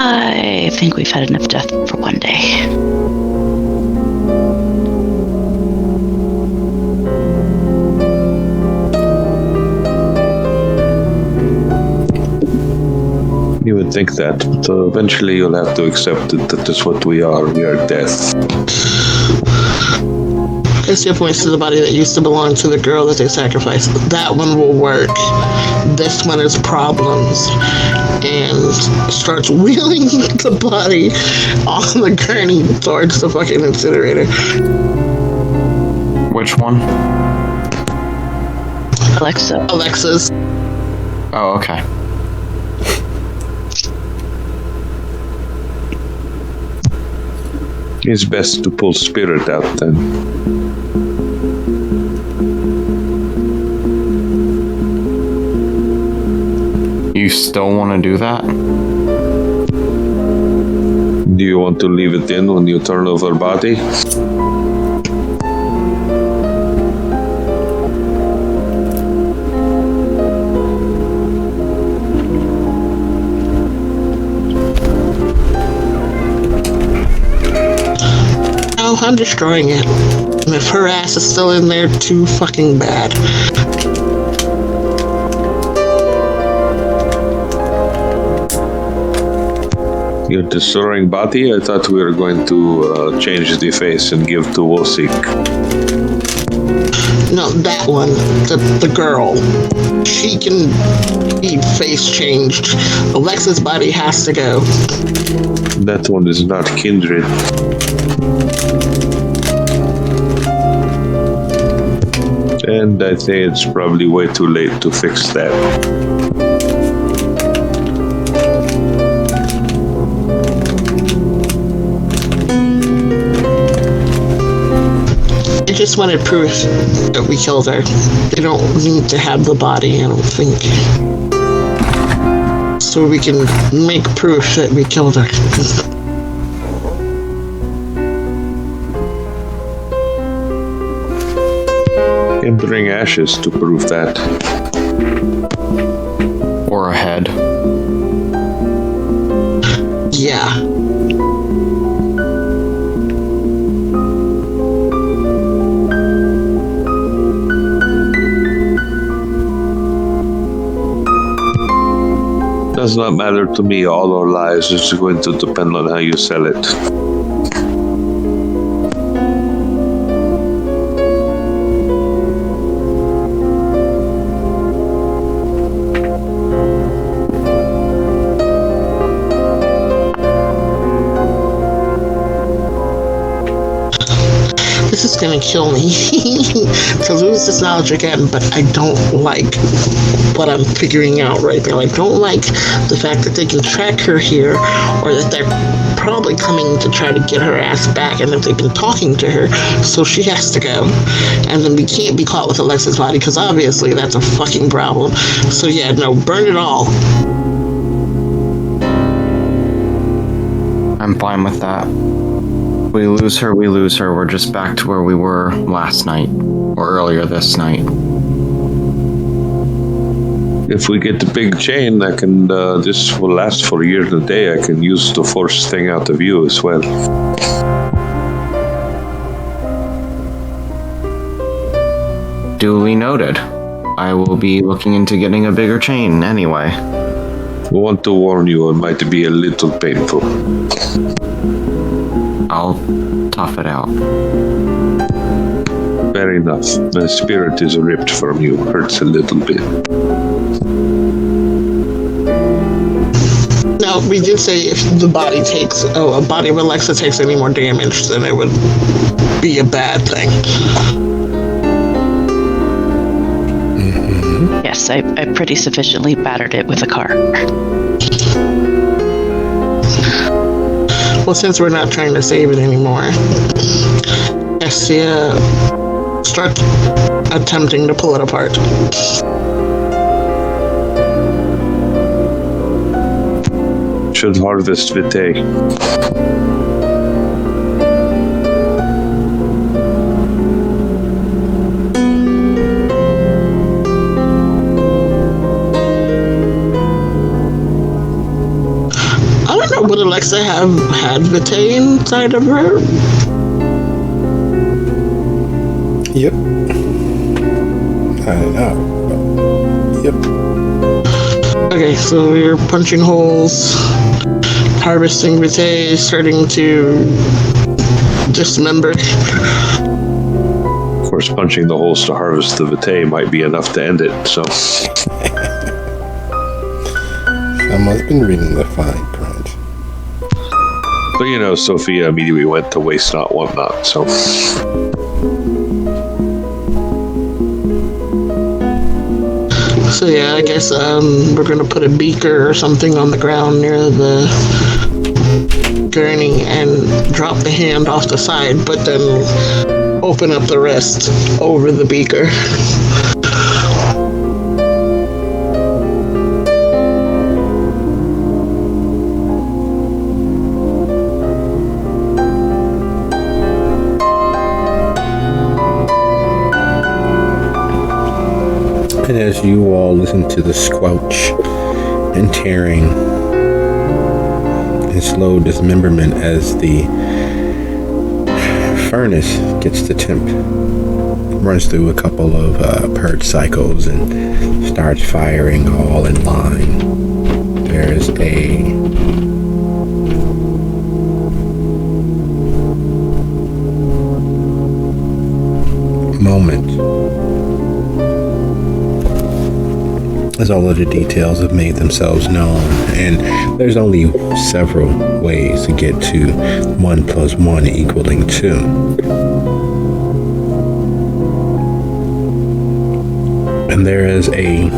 I think we've had enough death for one day. You would think that, but eventually you'll have to accept it, that is what we are. We are death. Hestia points to the body that used to belong to the girl that they sacrificed. That one will work. This one is problems. And starts wheeling the body on the gurney towards the fucking incinerator. Which one? Alexa's. Oh, okay. It's best to pull spirit out then. You still want to do that? Do you want to leave it in when you turn over body? No, I'm destroying it. And if her ass is still in there, too fucking bad. You're destroying body? I thought we were going to change the face and give to Wolsik. No, that one, the girl. She can be face changed. Alexa's body has to go. That one is not kindred. And I think it's probably way too late to fix that. I just wanted proof that we killed her. They don't need to have the body, I don't think. So we can make proof that we killed her. And bring ashes to prove that. Or a head. Yeah. Does not matter to me, all our lives is going to depend on how you sell it. This is gonna kill me to lose this knowledge again, but I don't like what I'm figuring out right now. I don't like the fact that they can track her here, or that they're probably coming to try to get her ass back, and that they've been talking to her, so she has to go. And then we can't be caught with Alexa's body, because obviously that's a fucking problem. So yeah, no, burn it all. I'm fine with that. We lose her, we lose her. We're just back to where we were last night, or earlier this night. If we get the big chain, I can, this will last for a year and a day. I can use the force thing out of you as well. Duly noted. I will be looking into getting a bigger chain anyway. I want to warn you, it might be a little painful. I'll tough it out. Fair enough. My spirit is ripped from you. Hurts a little bit. Now, we did say if the body takes, a body of Alexa takes any more damage, then it would be a bad thing. Yes, I pretty sufficiently battered it with a car. Well, since we're not trying to save it anymore, Estia start attempting to pull it apart. Should harvest Vitae. Would Alexa have had Vitae inside of her? Yep. I don't know. Yep. Okay, so we're punching holes, harvesting Vitae, starting to dismember. Of course, punching the holes to harvest the Vitae might be enough to end it, so. Someone's been reading the fine print. But you know, Sophia immediately went to waste not, want not, so. So yeah, I guess we're gonna put a beaker or something on the ground near the gurney and drop the hand off the side, but then open up the rest over the beaker. And as you all listen to the squelch and tearing and slow dismemberment as the furnace gets to temp, runs through a couple of purge cycles and starts firing all in line, there is a moment, as all of the details have made themselves known, and there's only several ways to get to 1 + 1 equaling 2. And there is a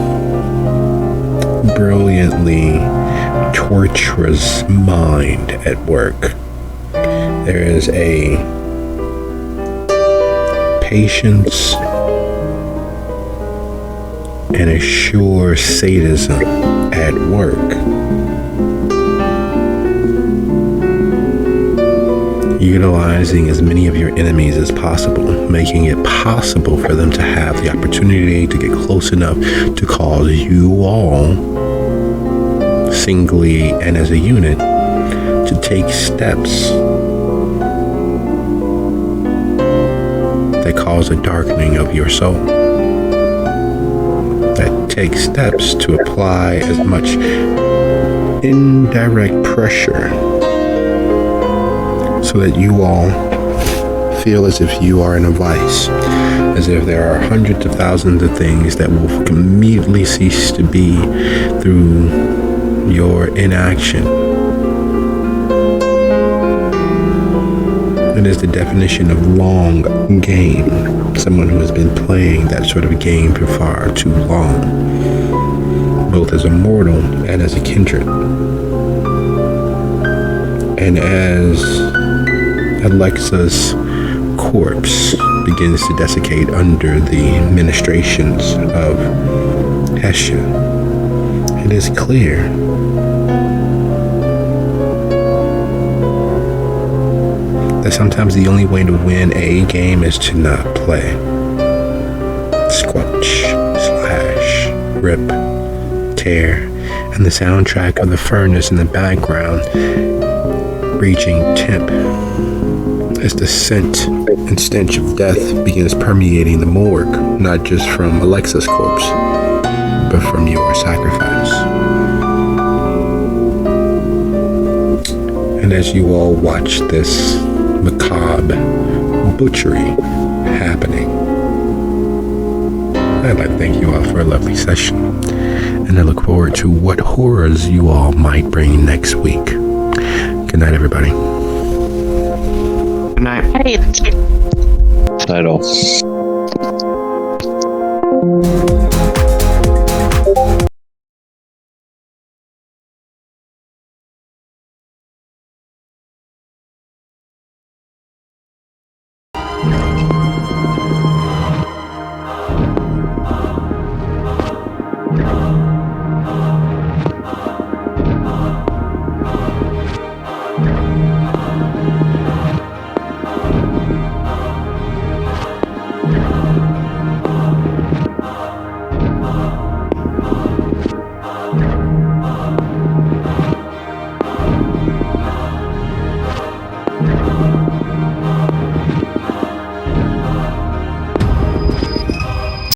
brilliantly torturous mind at work. There is a patience and a sure sadism at work. Utilizing as many of your enemies as possible, making it possible for them to have the opportunity to get close enough to cause you all, singly and as a unit, to take steps that cause a darkening of your soul. That take steps to apply as much indirect pressure so that you all feel as if you are in a vice, as if there are hundreds of thousands of things that will immediately cease to be through your inaction. It is the definition of long game. Someone who has been playing that sort of game for far too long, both as a mortal and as a kindred. And as Alexa's corpse begins to desiccate under the ministrations of Hesha, it is clear that sometimes the only way to win a game is to not play. Squelch, slash, rip, tear, and the soundtrack of the furnace in the background reaching temp as the scent and stench of death begins permeating the morgue, not just from Alexa's corpse, but from your sacrifice. And as you all watch this macabre butchery happening, I'd like to thank you all for a lovely session, and I look forward to what horrors you all might bring next week. Good night, everybody. Good night. Right. Night all.